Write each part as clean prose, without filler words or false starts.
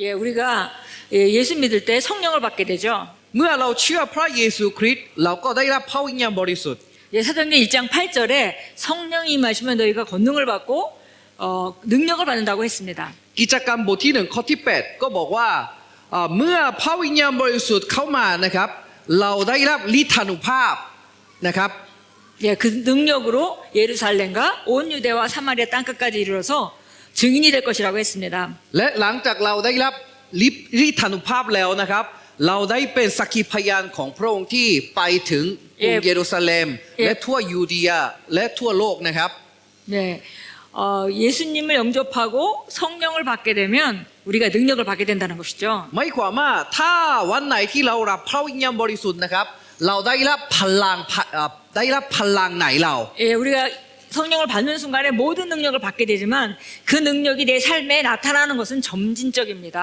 예, 우리가 예수 믿을 때 성령을 받게 되죠. เมื่อเราเชื่อพระเยซูคริสต์เราก็ได้รับพระวิญญาณบริสุทธิ์ 예, 사도행전 1장 8절에 성령이 임하시면 너희가 권능을 받고 능력을 받는다고 했습니다. กิจกรรมบทที่1ข้อที่8ก็บอกว่าเมื่อพระวิญญาณบริสุทธิ์เข้ามานะครับเราได้รับฤทธานุภาพนะครับ 예, 그 능력으로 예루살렘과 온 유대와 사마리아 땅끝까지 이르러서 증인이 될 것이라고 했습니다. และหลังจากเราได้รับฤทธานุภาพแล้วนะครับเราได้เป็นสักขีพยานของพระองค์ที่ไปถึงกรุงเยรูซาเล็มและทั่วยูเดียและทั่วโลกนะครับ 네, 예수님을 영접하고 성령을 받게 되면 우리가 능력을 받게 된다는 것이죠. หมายความว่าถ้าวันไหนที่เรารับพระวิญญาณบริสุทธิ์นะครับเราได้รับพลังไหนเรา 예, 우리가 성령을 받는 순간에 모든 능력을 받게 되지만 그 능력이 내 삶에 나타나는 것은 점진적입니다.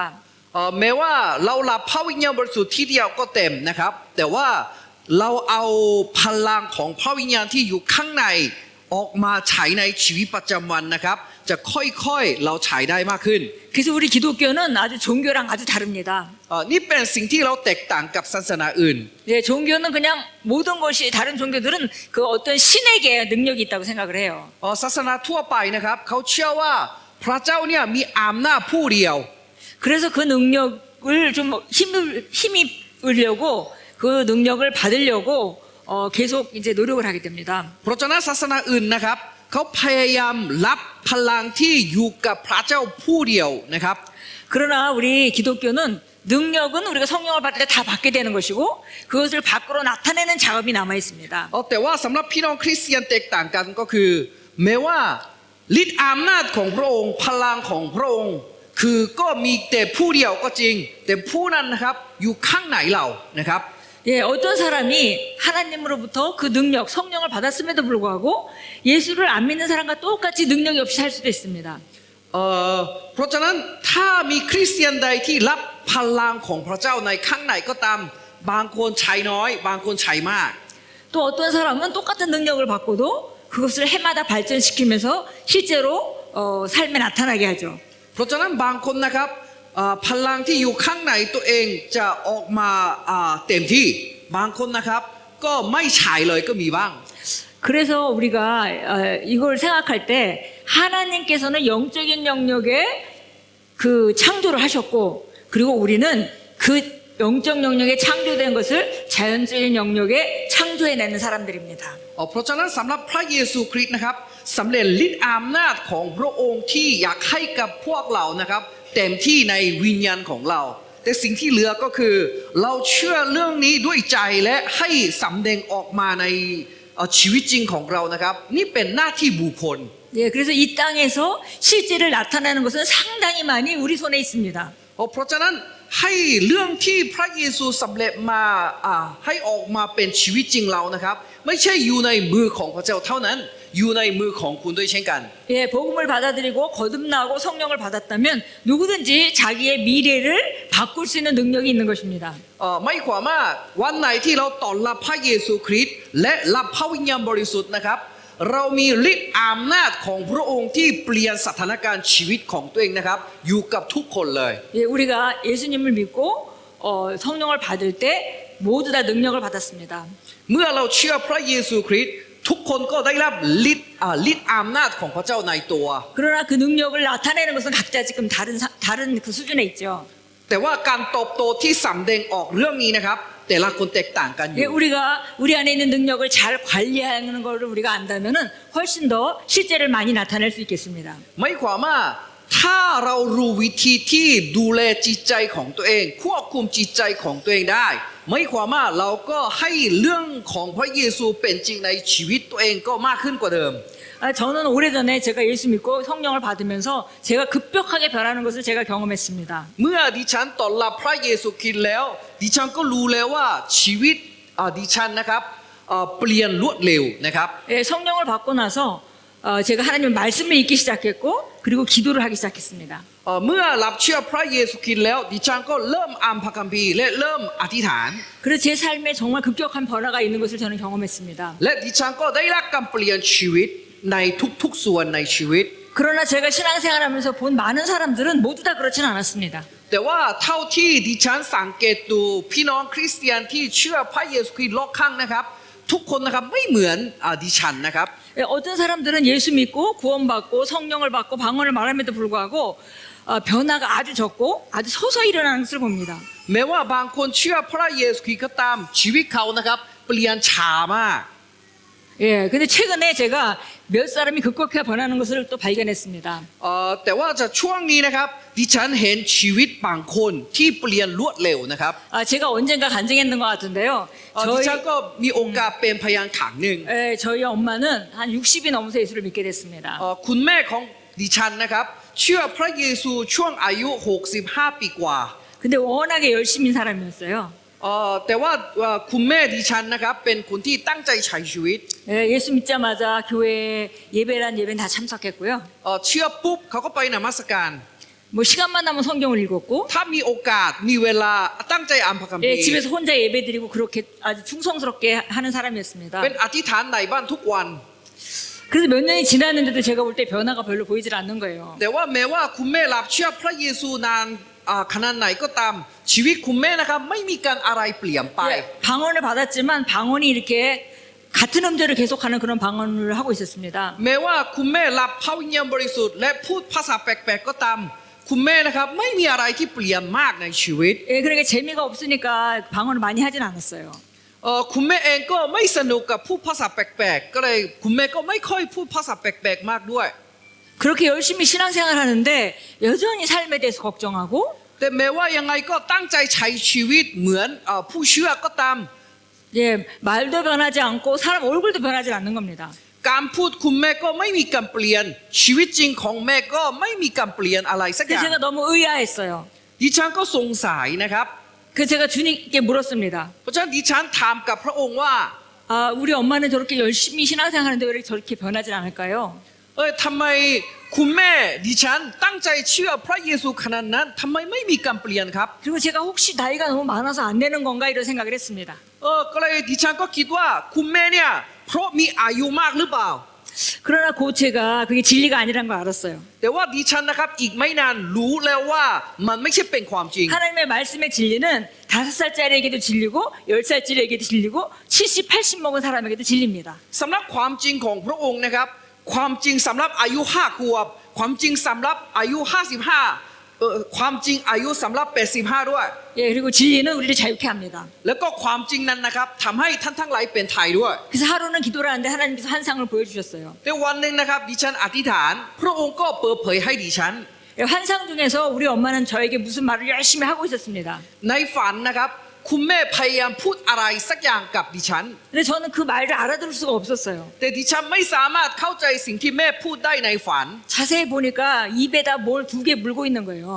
แม้ว่าเรารับพระวิญญาณบริสุทธิ์ที่เดียวก็เต็มนะครับแต่ว่าเราเอาพลังของพระวิญญาณที่อยู่ข้างในออกมาใช้ในชีวิตประจำวันนะครับจะค่อยๆเราใช้ได้มากขึ้น 그래서 우리 기독교는 아주 종교랑 아주 다릅니다. นี่เป็นสิ่งที่เราแตกต่างกับศาสนาอื่น 예, 종교는 그냥 모든 것이 다른 종교들은 그 어떤 신에게 능력이 있다고 생각을 해요. ศาสนาทั่วไปนะครับเขาเชื่อว่าพระเจ้าเนี่ยมีอำนาจผู้เดียว 그래서 그 능력을 좀 힘입으려고 그 능력을 받으려고 계속 이제 노력을 하게 됩니다. เพราะฉะนั้นศาสนาอื่นนะครับเขาพยายามรับพลังที่อยู่กับพระเจ้าผู้เดียวนะครับ 그러나 우리 기독교는 능력은 우리가 성령을 받을 때 다 받게 되는 것이고 그것을 밖으로 나타내는 작업이 남아 있습니다. แต่ว่าสำหรับพี่น้องคริสเตียนแตกต่างกันก็คือแม้ว่าฤทธิ์อำนาจของพระองค์พลังของพระองค์คือก็มีแต่ผู้เดียวก็จริงแต่ผู้นั้นนะครับอยู่ข้างในเรานะครับ 예, 어떤 사람이 하나님으로부터 그 능력, 성령을 받았음에도 불구하고 예수를 안 믿는 사람과 똑같이 능력이 없이 살 수도 있습니다. เพราะฉะนั้นถ้ามีคริสเตียนใดที่รับพลังของพระเจ้าในข้างในก็ตามบางคนใช้น้อยบางคนใช้มาก 또 어떤 사람은 똑같은 능력을 받고도 그것을 해마다 발전시키면서 실제로 삶에 나타나게 하죠. เพราะฉะนั้นบางคนนะครับพลังที่อยู่ข้างในตัวเองจะออกมาเต็มที่บางคนนะครับก็ไม่ใช้เลยก็มีบ้าง 그래서 우리가 이걸 생각할 때 하나님께서는 영적인 영역에 그 창조를 하셨고 그리고 우리는 그 영적 영역에 창조된 것을 자연적인 영역에 창조해내는 사람들입니다. เพราะฉะนั้นสำหรับพระเยซูคริสต์นะครับสำเร็จฤทธิ์อำนาจของพระองค์ที่อยากให้กับพวกเรานะครับเต็มที่ในวิญญาณของเราแต่สิ่งที่เหลือก็คือเราเชื่อเรื่องนี้ด้วยใจและให้สำแดงออกมาในชีวิตจริงของเรานะครับนี่เป็นหน้าที่บุคคล 예, 그래서 이 땅에서 실제를 나타내는 것은 상당히 많이 우리 손에 있습니다. เพราะฉะนั้นให้เรื่องที่พระเยซูสำเร็จมาให้ออกมาเป็นชีวิตจริงเรานะครับไม่ใช่อยู่ในมือของพระเจ้าเท่านั้นอยู่ในมือของคุณด้วยเช่นกัน 예, 복음을 받아들이고 거듭나고 성령을 받았다면 누구든지 자기의 미래를 바꿀 수 있는 능력이 있는 것입니다. ไม่ความว่าวันไหนที่เราต้อนรับพระเยซูคริสต์และรับพระวิญญาณบริสุทธิ์นะครับเรามีฤทธิ์อำนาจของพระองค์ที่เปลี่ยนสถานการณ์ชีวิตของตัวเองนะครับอยู่กับทุกคนเลย 예, 우리가 예수님을 믿고 성령을 받을 때 모두 다 능력을 받았습니다. เมื่อเราเชื่อพระเยซูคริสต์ทุกคนก็ได้รับฤทธิ์อำนาจของพระเจ้าในตัว 그러나 그 능력을 나타내는 것은 각자 지금 다른 그 수준에 있죠. แต่ว่าการเติบโตที่สำแดงออกเรื่องนี้นะครับแต่ละคนแตกต่างกันอยู่ 예, 우리가 우리 안에 있는 능력을 잘 관리하는 것을 우리가 안다면은 훨씬 더 실제를 많이 나타낼 수 있겠습니다. ไม่ความว่าถ้าเรารู้วิธีที่ดูแลจิตใจของตัวเองควบคุมจิตใจของตัวเองได้ไม่ความว่าเราก็ให้เรื่องของพระเยซูเป็นจริงในชีวิตตัวเองก็มากขึ้นกว่าเดิม 저는 오래전에 제가 예수 믿고 성령을 받으면서 제가 급격하게 변하는 것을 제가 경험했습니다. เมื่อดิฉันต้อนรับพระเยซูคริสต์แล้วดิฉันก็รู้แล้วว่าชีวิตดิฉันนะครับเปลี่ยนรวดเร็วนะครับ 예, 성령을 받고 나서 제가 하나님 말씀을 읽기 시작했고 그리고 기도를 하기 시작했습니다. เมื่อรับเชื่อพระเยซูคริสต์แล้วดิฉันก็เริ่มอ่านพระคัมภีร์และเริ่มอธิษฐาน 그래서 제 삶에 정말 급격한 변화가 있는 것을 저는 경험했습니다. และดิฉันก็ได้รับการเปลี่ยนชีวิตในทุกๆส่วนในชีวิต 그러나 제가 신앙생활하면서 본 많은 사람들은 모두 다 그렇지는 않았습니다. แต่ว่าเท่าที่ดิฉันสังเกตดูพี่น้องคริสเตียนที่เชื่อพระเยซูคริสต์รอบข้างนะครับทุกคนนะครับไม่เหมือนดิฉันนะครับ 예, 어떤 사람들은 예수 믿고 구원받고 성령을 받고 방언을 말함에도 불구하고 변화가 아주 적고 아주 서서히 일어나는 것을 봅니다. แม้ว่าบางคนเชื่อพระเยซูคริสต์ก็ตามชีวิตเขานะครับเปลี่ยนช้ามาก 예, 근데 최근에 제가 몇 사람이 급격하게 변하는 것을 또 발견했습니다. แต่ว่าจะช่วงนี้นะครับดิฉันเห็นชีวิตบางคนที่เปลี่ยนรวดเร็วนะครับ 제가 언젠가 간증했는 것 같은데요. ดิฉันก็มีโอกาสเป็นพยานขังหนึ่ง 저희 엄마는 한 60이 넘어서 예수를 믿게 됐습니다. คุณแม่ของดิฉันนะครับเชื่อพระเยซูช่วงอายุ65 ปีกว่า 근데 워낙에 열심인 사람이었어요. แต่ว่าคุณแม่ดิฉันนะครับเป็นคนที่ตั้งใจใช้ชีวิต 예수 믿자마자 교회 예배란 예배는 다 참석했고요. เชื่อปุ๊บเขาก็ไปนมัสการ 뭐 시간만 나면 성경을 읽었고 ถ้ามีโอกาสมีเวลาตั้งใจอ่านพระคัมภีร์ 집에서 혼자 예배드리고 그렇게 아주 충성스럽게 하는 사람이었습니다. เป็นอธิษฐานในบ้านทุกวัน 그래서 몇 년이 지났는데도 제가 볼 때 변화가 별로 보이질 않는 거예요. แต่ว่าแม้ว่าคุณแม่รับเชื่อพระเยซูนานขนาดไหนก็ตามชีวิตคุณแม่นะครับไม่มีการอะไรเปลี่ยนไป 방언을 받았지만 방언이 이렇게 같은 음절을 계속하는 그런 방언을 하고 있었습니다. แม้ว่าคุณแม่รับพระวิญญาณบริสุทธิ์และพูดภาษาแปลกๆก็ตามคุณแม่นะครับไม่มีอะไรที่เปลี่ยนมากในชีวิต 그러니까 재미가 없으니까 방언을 많이 하진 않았어요. คุณแม่เองก็ไม่สนุกกับพูดภาษาแปลกๆก็เลยคุณแม่ก็ไม่ค่อยพูดภาษาแปลกๆมากด้วย 그렇게 열심히 신앙생활 하는데 여전히 삶에 대해서 걱정하고 แต่แม้ว่ายังไงก็ตั้งใจใช้ชีวิตเหมือนผู้เชื่อก็ตาม 말도 변하지 않고 사람 얼굴도 변하지 않는 겁니다. การพูดคุณแม่ก็ไม่มีการเปลี่ยนชีวิตจริงของแม่ก็ไม่มีการเปลี่ยนอะไรสักอย่าง 그래서 제가 너무 의아했어요. ดิฉันก็สงสัยนะครับ 그래서 제가 주님께 물었습니다. เพราะฉะนั้นดิฉันถามกับพระองค์ว่า 우리 엄마는 저렇게 열심히 신앙생활하는데 왜 저렇게 변하지 않을까요? ทำไมคุณแม่ดิฉันตั้งใจเชื่อพระเยซูขนาดนั้นทำไมไม่มีการเปลี่ยนครับ 그리고 제가 혹시 나이가 너무 많아서 안 되는 건가 이런 생각을 했습니다. ก็เลยดิฉันก็คิดว่าคุณแม่เนี่ยเพราะมีอายุมากหรือเปล่า 그러나 곧 제가 그게 진리가 아니라는 걸 알았어요. แต่ว่าดิฉันนะครับอีกไม่นานรู้แล้วว่ามันไม่ใช่เป็นความจริง 하나님의 말씀의 진리는 5살짜리에게도 진리고 10살짜리에게도 진리고 70, 80 먹은 사람에게도 진리입니다. สำหรับความจริงของพระองค์นะครับความจริงสำหรับอายุ5 ขวบความจริงสำหรับอายุ55ความจริงอายุสำหรับ85ด้วย 그리고 진리는 우리를 자유케 합니다. แล้วก็ความจริงนั้นนะครับทำให้ท่านทั้งหลายเป็นไทยด้วย 그래서 하루는 기도를 하는데 하나님께서 한 상을 보여주셨어요. แต่วันหนึ่งนะครับดิฉันอธิษฐานพระองค์ก็เปิดเผยให้ดิฉัน 환상 중에서 우리 엄마는 저에게 무슨 말을 열심히 하고 있었습니다. ในฝันนะครับคุณแม่พยายามพูดอะไรสักอย่างกับดิฉัน 근데 저는 그 말을 알아들을 수가 없었어요. แต่ดิฉันไม่สามารถเข้าใจสิ่งที่แม่พูดได้ในฝัน 자세히 보니까 입에다 뭘 2개 물고 있는 거예요.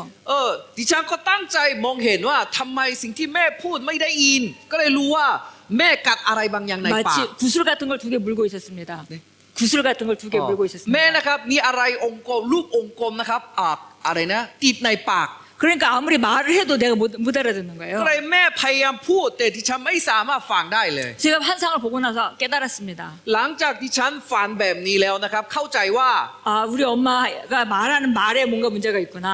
ดิฉันก็ตั้งใจมองเห็นว่าทำไมสิ่งที่แม่พูดไม่ได้ยิน ก็เลยรู้ว่าแม่กัดอะไรบางอย่างในปาก 마치 구슬 같은 걸 2개 물고 있었습니다. 네. 구슬 같은 걸 2개 물고 แม่ 있었습니다. นะครับมีอะไรองค์กลมรูปองค์กลมนะครับอะไรนะติดในปาก 그러니까 아무리 말을 해도 내가 못 알아듣는 ก็ 거예요. เลยแม่พยายามพูดแต่ดิฉันไม่สามารถฟังได้เลย 제가 환상을 보고 나서 깨달았습니다. หลังจากดิฉันฝันแบบนี้แล้วนะครับเข้าใจว่า 우리 엄마가 말하는 말에 뭔가 문제가 있구나.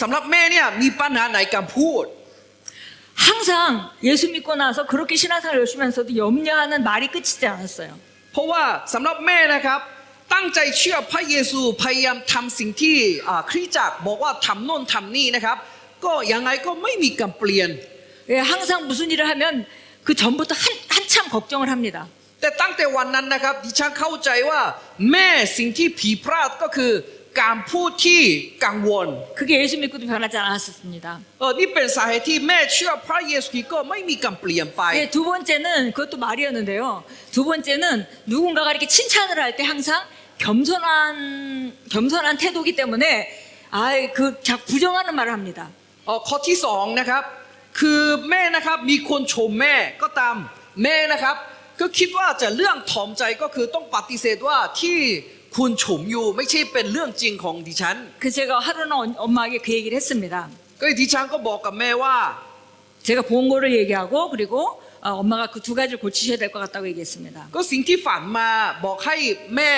สำหรับแม่เนี่ยมีปัญหาในการพูด 항상 예수 믿고 나서 그렇게 신앙생활 열심히 하면서도 염려하는 말이 끝이지 않았어요. เพราะว่าสำหรับแม่นะครับตั้งใจเชื่อพระเยซูพยายามทำสิ่งที่คริสตจักรบอกว่าทำโน่นทำนี่นะครับก็ยังไงก็ไม่มีการเปลี่ยน 항상 무슨 일을 하면 그 전부터 한참 걱정을 합니다. แต่ตั้งแต่วันนั้นนะครับดิฉันเข้าใจว่าแม่สิ่งที่ผิดพลาดก็คือการพูดที่กังวล 그게 예수 믿고도 변하지 않았습니다. นี่เป็นสาเหตุที่แม่เชื่อพระเยซูคริสต์ก็ไม่มีการเปลี่ยนไป 두 번째는 그것도 말이었는데요. 두 번째는 누군가가 이렇게 칭찬을 할 때 항상 겸손한 태도기 때문에 부정하는 말을 합니다. ข้อที่สองนะครับคือแม่นะครับมีคนชมแม่ก็ตามแม่นะครับก็คิดว่าจะเรื่องถ่อมใจก็คือต้องปฏิเสธว่าที่คุณชมอยู่ไม่ใช่เป็นเรื่องจริงของดิฉัน 그래서 제가 하루는 엄마에게 그 얘기를 했습니다. ก็ดิฉันก็บอกกับแม่ว่า 제가 본 거를 얘기하고 그리고 엄마가 그 두 가지를 고치셔야 될 것 같다고 얘기했습니다. ก็สิ่งที่ฝันมาบอกให้แม่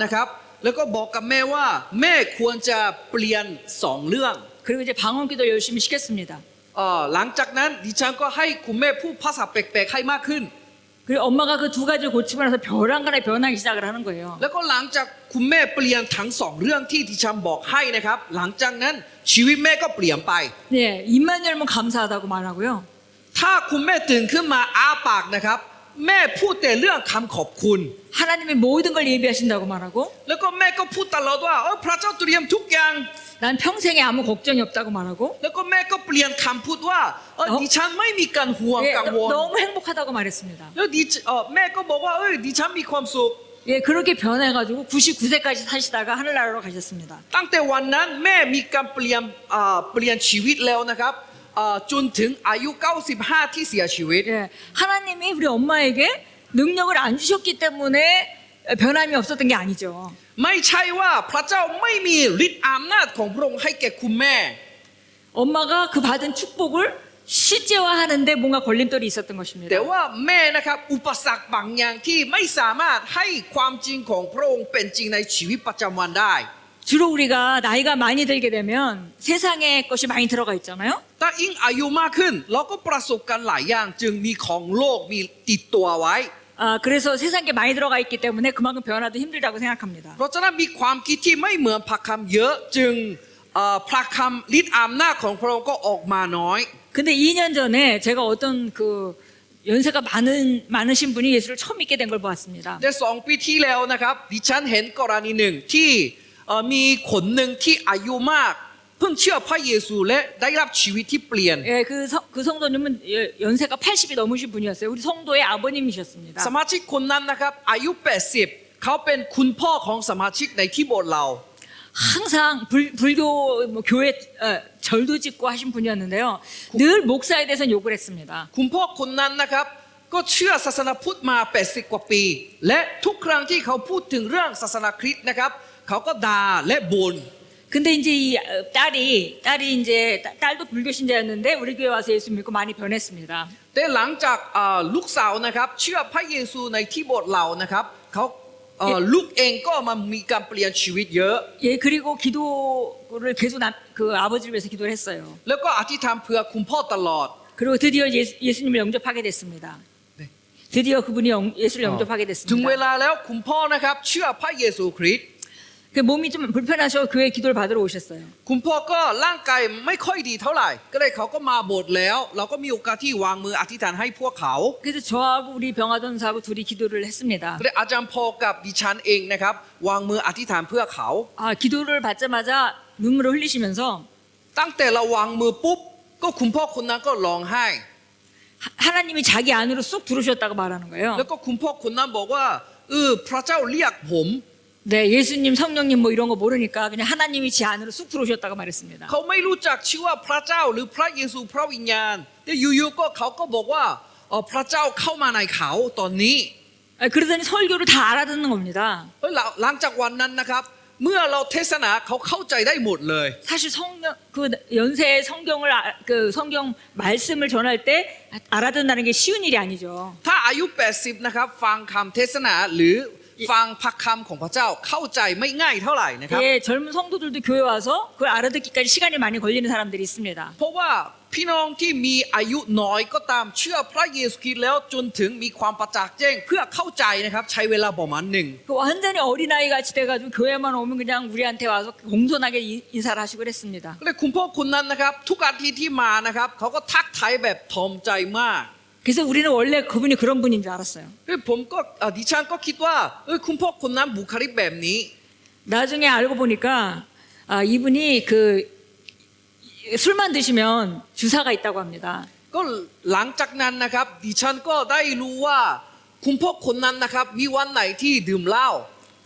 นะครับแล้วก็บอกกับแม่ว่าแม่ควรจะเปลี่ยน2 เรื่อง 그 그리고 이제 방언기도 열심히 시켰습니다. หลังจากนั้นดิฉันก็ให้คุณแม่พูดภาษาแปลกๆให้มากขึ้น 그리고 엄마가 그 두 가지를 고치고 나서 벼랑간에 변하기 시작을 하는 거예요. แล้วก็หลังจากคุณแม่เปลี่ยนทั้งสองเรื่องที่ดิฉันบอกให้นะครับหลังจากนั้นชีวิตแม่ก็เปลี่ยนไป 네, 입만 열면 감사하다고 말하고요. ถ้าคุณแม่ตื่นขึ้นมาอ้าปากนะครับ แม่พูดแต่เรื่องคำขอบคุณ 하나님이 모든 걸 예비하신다고 말하고 แล้วก็แม่ก็พูดตลอดว่าพระเจ้าเตรียมทุกอย่าง 난 평생에 아무 걱정이 없다고 말하고 แล้วก็แม่ก็เปลี่ยนคำพูดว่าดิฉันไม่มีการห่วง 예, กังวล 너무 행복하다고 말했습니다. แล้วแม่ก็บอกว่าดิฉันมีความสุข 예, 그렇게 변해가지고 99세까지 사시다가 하늘나라로 가셨습니다. ตั้งแต่วันนั้นแม่มีการเปลี่ยนชีวิตแล้วนะครับจนถึงอายุ 95 ที่เสียชีวิต 예, 하나님이 우리 엄마에게 능력을 안 주셨기 때문에 변함이 없었던 게 아니죠. ไม่ใช่ว่าพระเจ้าไม่มีฤทธิ์อำนาจของพระองค์ให้แก่คุณแม่ 엄마가 그 받은 축복을 실제화하는데 뭔가 걸림돌이 있었던 것입니다. แต่ว่าแม่นะครับอุปสรรคบางอย่างที่ไม่สามารถให้ความจริงของพระองค์เป็นจริงในชีวิตประจำวันได้ 주로 우리가 나이가 많이 들게 되면 세상의 것이 많이 들어가 있잖아요. ถ้ายิ่งอายุมากขึ้นเราก็ประสบการณ์หลายอย่างจึงมีของโลกมีติดตัวไว้ 그래서 세상에 많이 들어가 있기 때문에 그만큼 변화도 힘들다고 생각합니다. เพราะฉะนั้นมีความคิดที่ไม่เหมือนพระคำเยอะจึงพระคำฤทธิ์อำนาจของพระองค์ก็ออกมาน้อย 근데 2년 전에 제가 어떤 그 연세가 많으신 분이 예수를 처음 믿게 된 걸 보았습니다. ใน2 ปีที่แล้วนะครับดิฉันเห็นกรณีหนึ่งที่มีคนหนึ่งที่อายุมากเพิ่งเชื่อพระเยซูและได้รับชีวิตที่เปลี่ยน 예, 그 성도님은 연세가 80이 넘으신 분이었어요. 우리 성도의 아버님이셨습니다. สมาชิกคนนั้นนะครับอายุ 80 เขาเป็นคุณพ่อของสมาชิกในที่โบสถ์เรา 항상 불교 뭐 교회 절도 짓고 하신 분이었는데요. 늘 목사에 대해서 욕을 했습니다. คุณพ่อคนนั้นนะครับก็เชื่อศาสนาพุทธมา 80 กว่าปี และทุกครั้งที่เขาพูดถึงเรื่องศาสนาคริสต์นะครับเขาก็ด่าและบ่น 근데 이제 이 딸이 이제 딸도 불교 신자였는데 우리 교회 와서 예수 믿고 많이 변했습니다. แต่หลังจากลูกสาวนะครับเชื่อพระเยซูในที่โบสถ์เรานะครับเขาลูกเองก็มามีการเปลี่ยนชีวิตเยอะ 예, 그리고 기도를 계속 그 아버지를 위해서 기도를 했어요. แล้วก็อธิษฐานเพื่อคุณพ่อตลอด 그리고 드디어 예수님을 영접하게 됐습니다. 네. 드디어 그분이 예수를 영접하게 ถึงเว 됐습니다. ลาแล้วคุณพ่อนะครับเชื่อพระเยซูคริสต์ 그 몸이 좀 불편하셔 교회 기도를 받으러 오셨어요. คุณพ่อก็ร่างกายไม่ค่อยดีเท่าไหร่ ก็เลยเขาก็มาโบสถ์แล้ว เราก็มีโอกาสที่วางมืออธิษฐานให้พวกเขา 그래서 저하고 우리 병아전사하고 둘이 기도를 했습니다. และอาจารย์พอกับดิฉันเองนะครับวางมืออธิษฐานเพื่อเขา 기도를 받자마자 눈물을 흘리시면서 ตั้งแต่เราวางมือปุ๊บก็คุณพ่อคนนั้นก็ร้องไห้ 하나님이 자기 안으로 쏙 들어오셨다고 말하는 거예요. แล้วก็คุณพ่อคนนั้นบอกว่าพระเจ้าเรียกผม 네, 예수님, 성령님 뭐 이런 거 모르니까 그냥 하나님이 제 안으로 쑥 들어오셨다고 말했습니다. เขาไม่รู้จักชื่อว่าพระเจ้าหรือพระเยซูพระวิญญาณแต่อยู่ๆก็เขาก็บอกว่าพระเจ้าเข้ามาในเขาตอนนี้ 그러더니 설교를 다 알아듣는 겁니다. หลังจากวันนั้นนะครับเมื่อเราเทศนาเขาเข้าใจได้หมดเลย 사실 성령 그 연세 성경을 그 성경 말씀을 전할 때 알아듣는다는 게 쉬운 일이 아니죠. ถ้าอายุ 80 นะครับฟังคำเทศนาหรือฟังพระคำของพระเจ้าเข้าใจไม่ง่ายเท่าไหร่นะครับ 예, 젊은 성도들도 교회 와서 그걸 알아듣기까지 시간이 많이 걸리는 사람들이 있습니다. เพราะว่าพี่น้องที่มีอายุน้อยก็ตามเชื่อพระเยซูคริสต์แล้วจนถึงมีความประจักษ์แจ้งเพื่อเข้าใจนะครับใช้เวลาประมาณหนึ่ง 그 완전히 어린아이 같이 돼가지고 교회만 오면 그냥 우리한테 와서 공손하게 인사를 하시고 그랬습니다. เลยคุณพ่อคนนั้นนะครับทุกอาทิตย์ที่มานะครับเขาก็ทักทายแบบทอมใจมาก 그래서 우리는 원래 그분이 그런 분인 줄 알았어요. ผมก็ดิฉันก็คิดว่าคุณพ่อคนนั้นบุคลิกแบบนี้ 나중에 알고 보니까 이분이 그 술만 드시면 주사가 있다고 합니다. ก็หลังจากนั้นนะครับดิฉันก็ได้รู้ว่าคุณพ่อคนนั้นนะครับมีวันไหนที่ดื่มเหล้า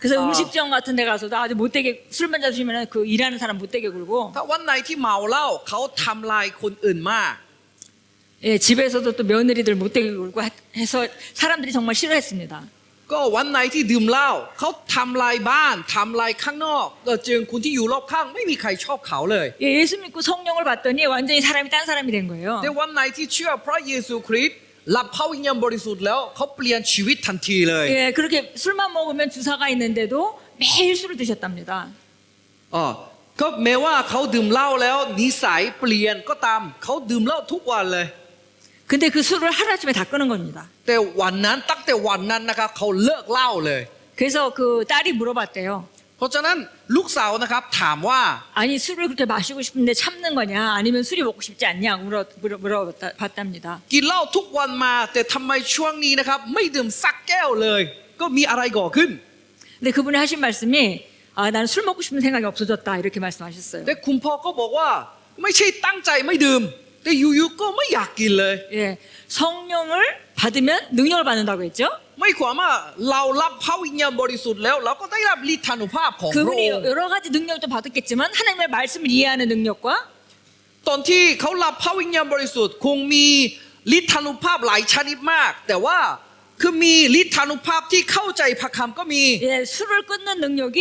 그래서 음식점 같은 데 가서도 아주 못되게 술만 잡수면 그 일하는 사람 못되게 굴고 ถ้าวันไหนที่เมาเหล้าเขาทำลายคนอื่นมาก 예, 집에서도 또 며느리들 못되게 굴고 해서 사람들이 정말 싫어했습니다. ก็วันไหนที่ดื่มเหล้าเขาทำลายบ้านทำลายข้างนอกก็จึงคนที่อยู่รอบข้างไม่มีใครชอบเขาเลย 예, 예수 믿고 성령을 받더니 완전히 사람이 딴 사람이 된 거예요. แต่วันไหนที่เชื่อพระเยซูคริสต์รับพระวิญญาณบริสุทธิ์แล้วเขาเปลี่ยนชีวิตทันทีเลย 예, 그렇게 술만 먹으면 주사가 있는데도 매일 술을 드셨답니다. ก็แม้ว่าเขาดื่มเหล้าแล้วนิสัยเปลี่ยนก็ตามเขาดื่มเหล้าทุกวันเลย 근데 그 술을 하루아침에 다 끄는 겁니다. แต่วันนั้นตั้งแต่วันนั้นนะครับเขาเลิกเหล้าเลย 그래서 그 딸이 물어봤대요. เพราะฉะนั้นลูกสาวนะครับถามว่า 아니 술을 그렇게 마시고 싶은데 참는 거냐 아니면 술이 먹고 싶지 않냐고 물어봤답니다. กินเหล้าทุกวันมาแต่ทำไมช่วงนี้นะครับไม่ดื่มสักแก้วเลย ก็มีอะไรก่อขึ้น 근데 그분이 하신 말씀이 나는 술 먹고 싶은 생각이 없어졌다 이렇게 말씀하셨어요. แต่คุณพ่อก็บอกว่าไม่ใช่ตั้งใจไม่ดื่มแต่อยู่ๆก็ไม่อยากกินเลย 예, 성령을 받으면 능력을 받는다고 했죠. ไม่ความว่าเรารับพระวิญญาณบริสุทธิ์แล้วเราก็ได้รับฤทธานุภาพของพระ 그분이 องค์ 여러 가지 능력도 받았겠지만 하나님의 말씀을 이해하는 능력과 ตอนที่เขารับพระวิญญาณบริสุทธิ์คงมีฤทธานุภาพหลายชนิดมาก แต่ว่าคือมีฤทธานุภาพที่เข้าใจพระคำก็มี 예, 술을 끊는 능력이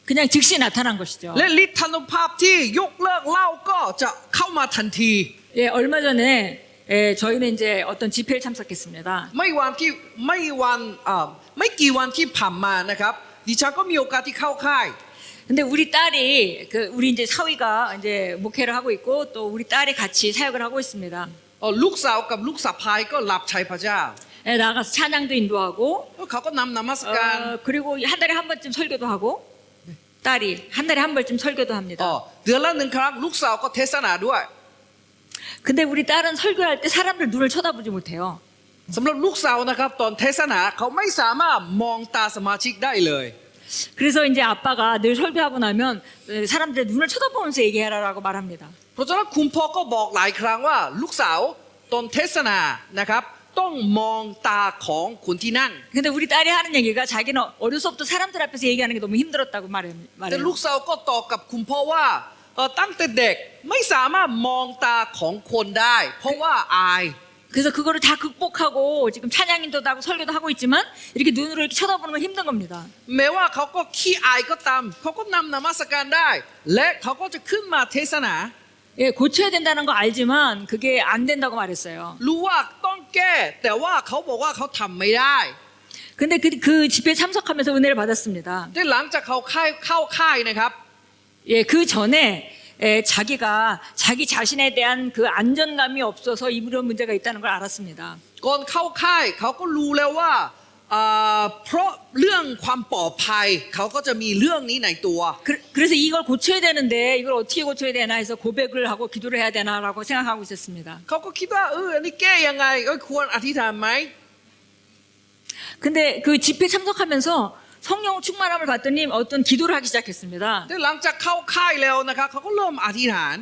그냥 즉시 나타난 것이죠. และฤทธานุภาพที่ยกเลิกเหล้าก็จะเข้ามาทันที 예, 얼마 전에 저희는 이제 어떤 집회를 참석했습니다. ไม่กี่วันที่ผ่านมานะครับดิฉันก็มีโอกาสที่เข้าค่าย 근데 우리 딸이 우리 이제 사위가 이제 목회를 하고 있고 또 우리 딸이 같이 사역을 하고 있습니다. ลูกสาวกับลูกสะใภ้ก็รับใช้พระเจ้า 예, 나가서 찬양도 인도하고 เขาก็นำนมัสการ 그리고 한 달에 한 번쯤 설교도 하고 딸이 한 달에 한 번쯤 설교도 합니다. เดือนละหนึ่งครั้งลูกสาวก็เทศนาด้วย 근데 우리 딸은 설교할 때 사람들 눈을 쳐다보지 못해요. สำหรับลูกสาวนะครับตอนเทศนาเขาไม่สามารถมองตาสมาชิกได้เลย 그래서 이제 아빠가 늘 설교하고 나면 사람들의 눈을 쳐다보면서 얘기해라라고 말합니다. เพราะฉะนั้นคุณพ่อก็บอกหลายครั้งว่าลูกสาวตอนเทศนานะครับต้องมองตาของคนที่นั่ง 근데 우리 딸이 하는 얘기가 자기는 어려서부터 사람들 앞에서 얘기하는 게 너무 힘들었다고 แต่ 말해요. ลูกสาวก็ตอบกับคุณพ่อว่าตั้งแต่เด็กไม่สามารถมองตาของคนได้ เพราะว่าอาย 그래서 그거를 다 극복하고 지금 찬양인도 하고 설교도 하고 있지만 이렇게 눈으로 이렇게 쳐다보는 건 힘든 겁니다. แม้ว่าเขาก็ขี้อายก็ตามเขาก็นำนมัสการได้ และเขาก็จะขึ้นมาเทศนา 예, 고쳐야 된다는 거 알지만 그게 안 된다고 말했어요. รู้ว่าต้องแก้แต่ว่าเขาบอกว่าเขาทำไม่ได้ 근데 그 집회에 참석하면서 은혜를 받았습니다. แต่หลังจากเขาเข้าค่ายนะครับ 예, 그 전에 자기가 자기 자신에 대한 그 안전감이 없어서 이런 문제가 있다는 걸 알았습니다. ก่อนเข้าค่ายเขาก็รู้แล้วว่าเพราะเรื่องความปลอดภัยเขาก็จะมีเรื่องนี้ในตัว 그래서 이걸 고쳐야 되는데 이걸 어떻게 고쳐야 되나 해서 고백을 하고 기도를 해야 되나라고 생각하고 있었습니다. เขาก็คิดว่าอันนี้แก้ยังไงควรอธิษฐานไหม 근데 그 집회 참석하면서 성령 충만함을 받더니 어떤 기도를 하기 시작했습니다. แต่หลังจากเข้าค่ายแล้วนะครับเขาก็เริ่มอธิษฐาน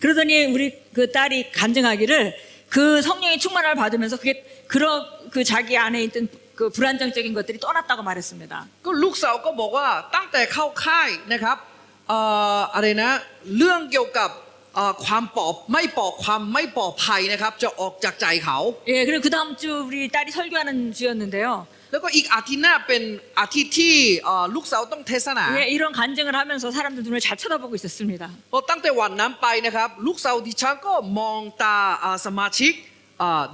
그러더니 우리 그 딸이 간증하기를 그 성령의 충만함을 받으면서 그게 그런 그 자기 안에 있던 그 불안정적인 것들이 떠났다고 말했습니다. ก็ลูกสาวก็บอกว่าตั้งแต่เข้าค่ายนะครับอะไรนะเรื่องเกี่ยวกับความไม่ปลอดภัยนะครับจะออกจากใจเขา 예, 그리고 그 다음 주 우리 딸이 설교하는 주였는데요. แล้วก็อีกอาทิตย์หน้าเป็นอาทิตย์ที่ลูกสาวต้องเทศนา 예, 이런 간증을 하면서 사람들 눈을 잘 쳐다보고 있었습니다. ตั้งแต่วันนั้นไปนะครับลูกสาวดิฉันก็มองตาสมาชิก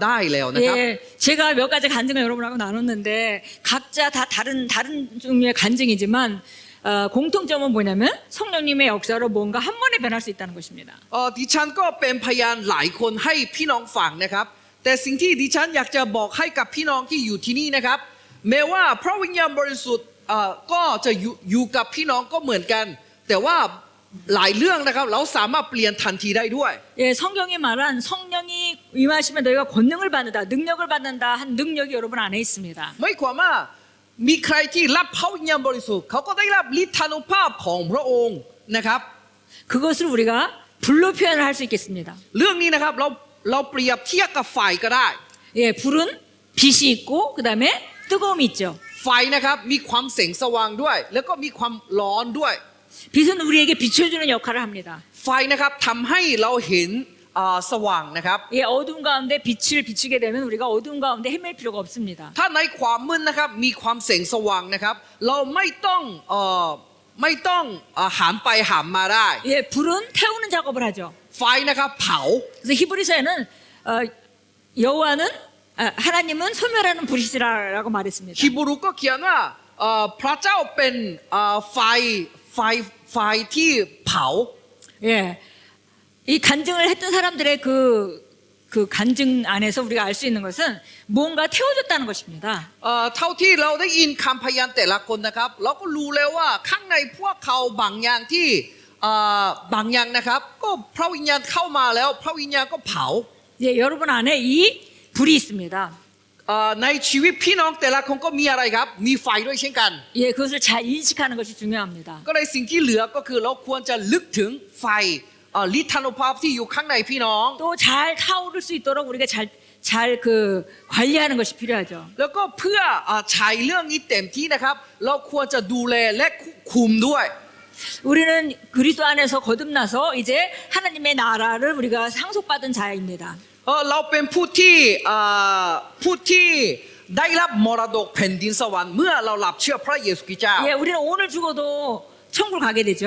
ได้แล้วนะครับ 예, 제가 몇 가지 간증을 여러분하고 나눴는데 각자 다 다른 종류의 간증이지만 공통점은 뭐냐면 성령님의 역사로 뭔가 한 번에 변할 수 있다는 것입니다. ดิฉันก็เป็นพยานหลายคนให้พี่น้องฟังนะครับแต่สิ่งที่ดิฉันอยากจะบอกให้กับพี่น้องที่อยู่ที่นี่นะครับแม้ว่าพระวิญญาณบริสุทธิ์ก็จะอยู่กับพี่น้องก็เหมือนกันแต่ว่าหลายเรื่องนะครับเราสามารถเปลี่ยนทันทีได้ด้วย 예, 성경이 말한 성령이 임하시면 너희가 권능을 받는다, 능력을 받는다 한 능력이 여러분 안에 있습니다. ไม่ความว่ามีใครที่รับพระวิญญาณบริสุทธิ์เขาก็ได้รับฤทธานุภาพของพระองค์นะครับ 그것을 우리가 불로 표현을 할 수 있겠습니다. เรื่องนี้นะครับเราเปรียบเทียบกับไฟก็ได้ 예, 불은 빛이 있고 그 다음에 뜨거움이 있죠. ไฟนะครับมีความแสงสว่างด้วยแล้วก็มีความร้อนด้วย 빛은 우리에게 비춰주는 역할을 합니다. ไฟนะครับทำให้เราเห็นสว่างนะครับ 예, 어두운 가운데 빛을 비추게 되면 우리가 어두운 가운데 헤맬 필요가 없습니다. ถ้าในความมืดนะครับมีความแสงสว่างนะครับเราไม่ต้องหันไปหันมาได้ 예, 불은 태우는 작업을 하죠. ไฟนะครับเผา 그래서 히브리서에는 여호와는 하나님은 소멸하는 불이시라고 말했습니다. ฮิบรูก็เขียนว่าพระเจ้าเป็นไฟ ไฟที่เผา 예, 이 간증을 했던 사람들의 그 간증 안에서 우리가 알 수 있는 것은 무언가 태워졌다는 것입니다. เท่าที่เราได้ยินคำพยานแต่ละคนนะครับ เราก็รู้แล้วว่าข้างในพวกเขาบางอย่างที่บางอย่างนะครับ ก็พระวิญญาณเข้ามาแล้วพระวิญญาณก็เผา 예, 여러분 안에 이 불이 있습니다. ในชีวิตพี่น้องแต่ละคนก็มีอะไรครับ มีไฟด้วยเช่นกัน 예, 그것을 잘 인식하는 것이 중요합니다. ก็เลยสิ่งที่เหลือก็คือเราควรจะลึกถึงไฟฤทธานุภาพที่อยู่ข้างในพี่น้อง 또 잘 타오를 수 있도록 우리가 잘 그 관리하는 것이 필요하죠. แล้วก็เพื่อใช้เรื่องนี้เต็มที่นะครับ เราควรจะดูแลและคุมด้วย 우리는 그리스도 안에서 거듭나서 이제 하나님의 나라를 우리가 상속받은 자입니다. เราเป็นผู้ที่ได้รับมรดกแผ่นดินสวรรค์เมื่อเราหลับเชื่อพระเยซูคริสต์เจ้า 예, 우리는 오늘 죽어도 천국을 가게 되죠.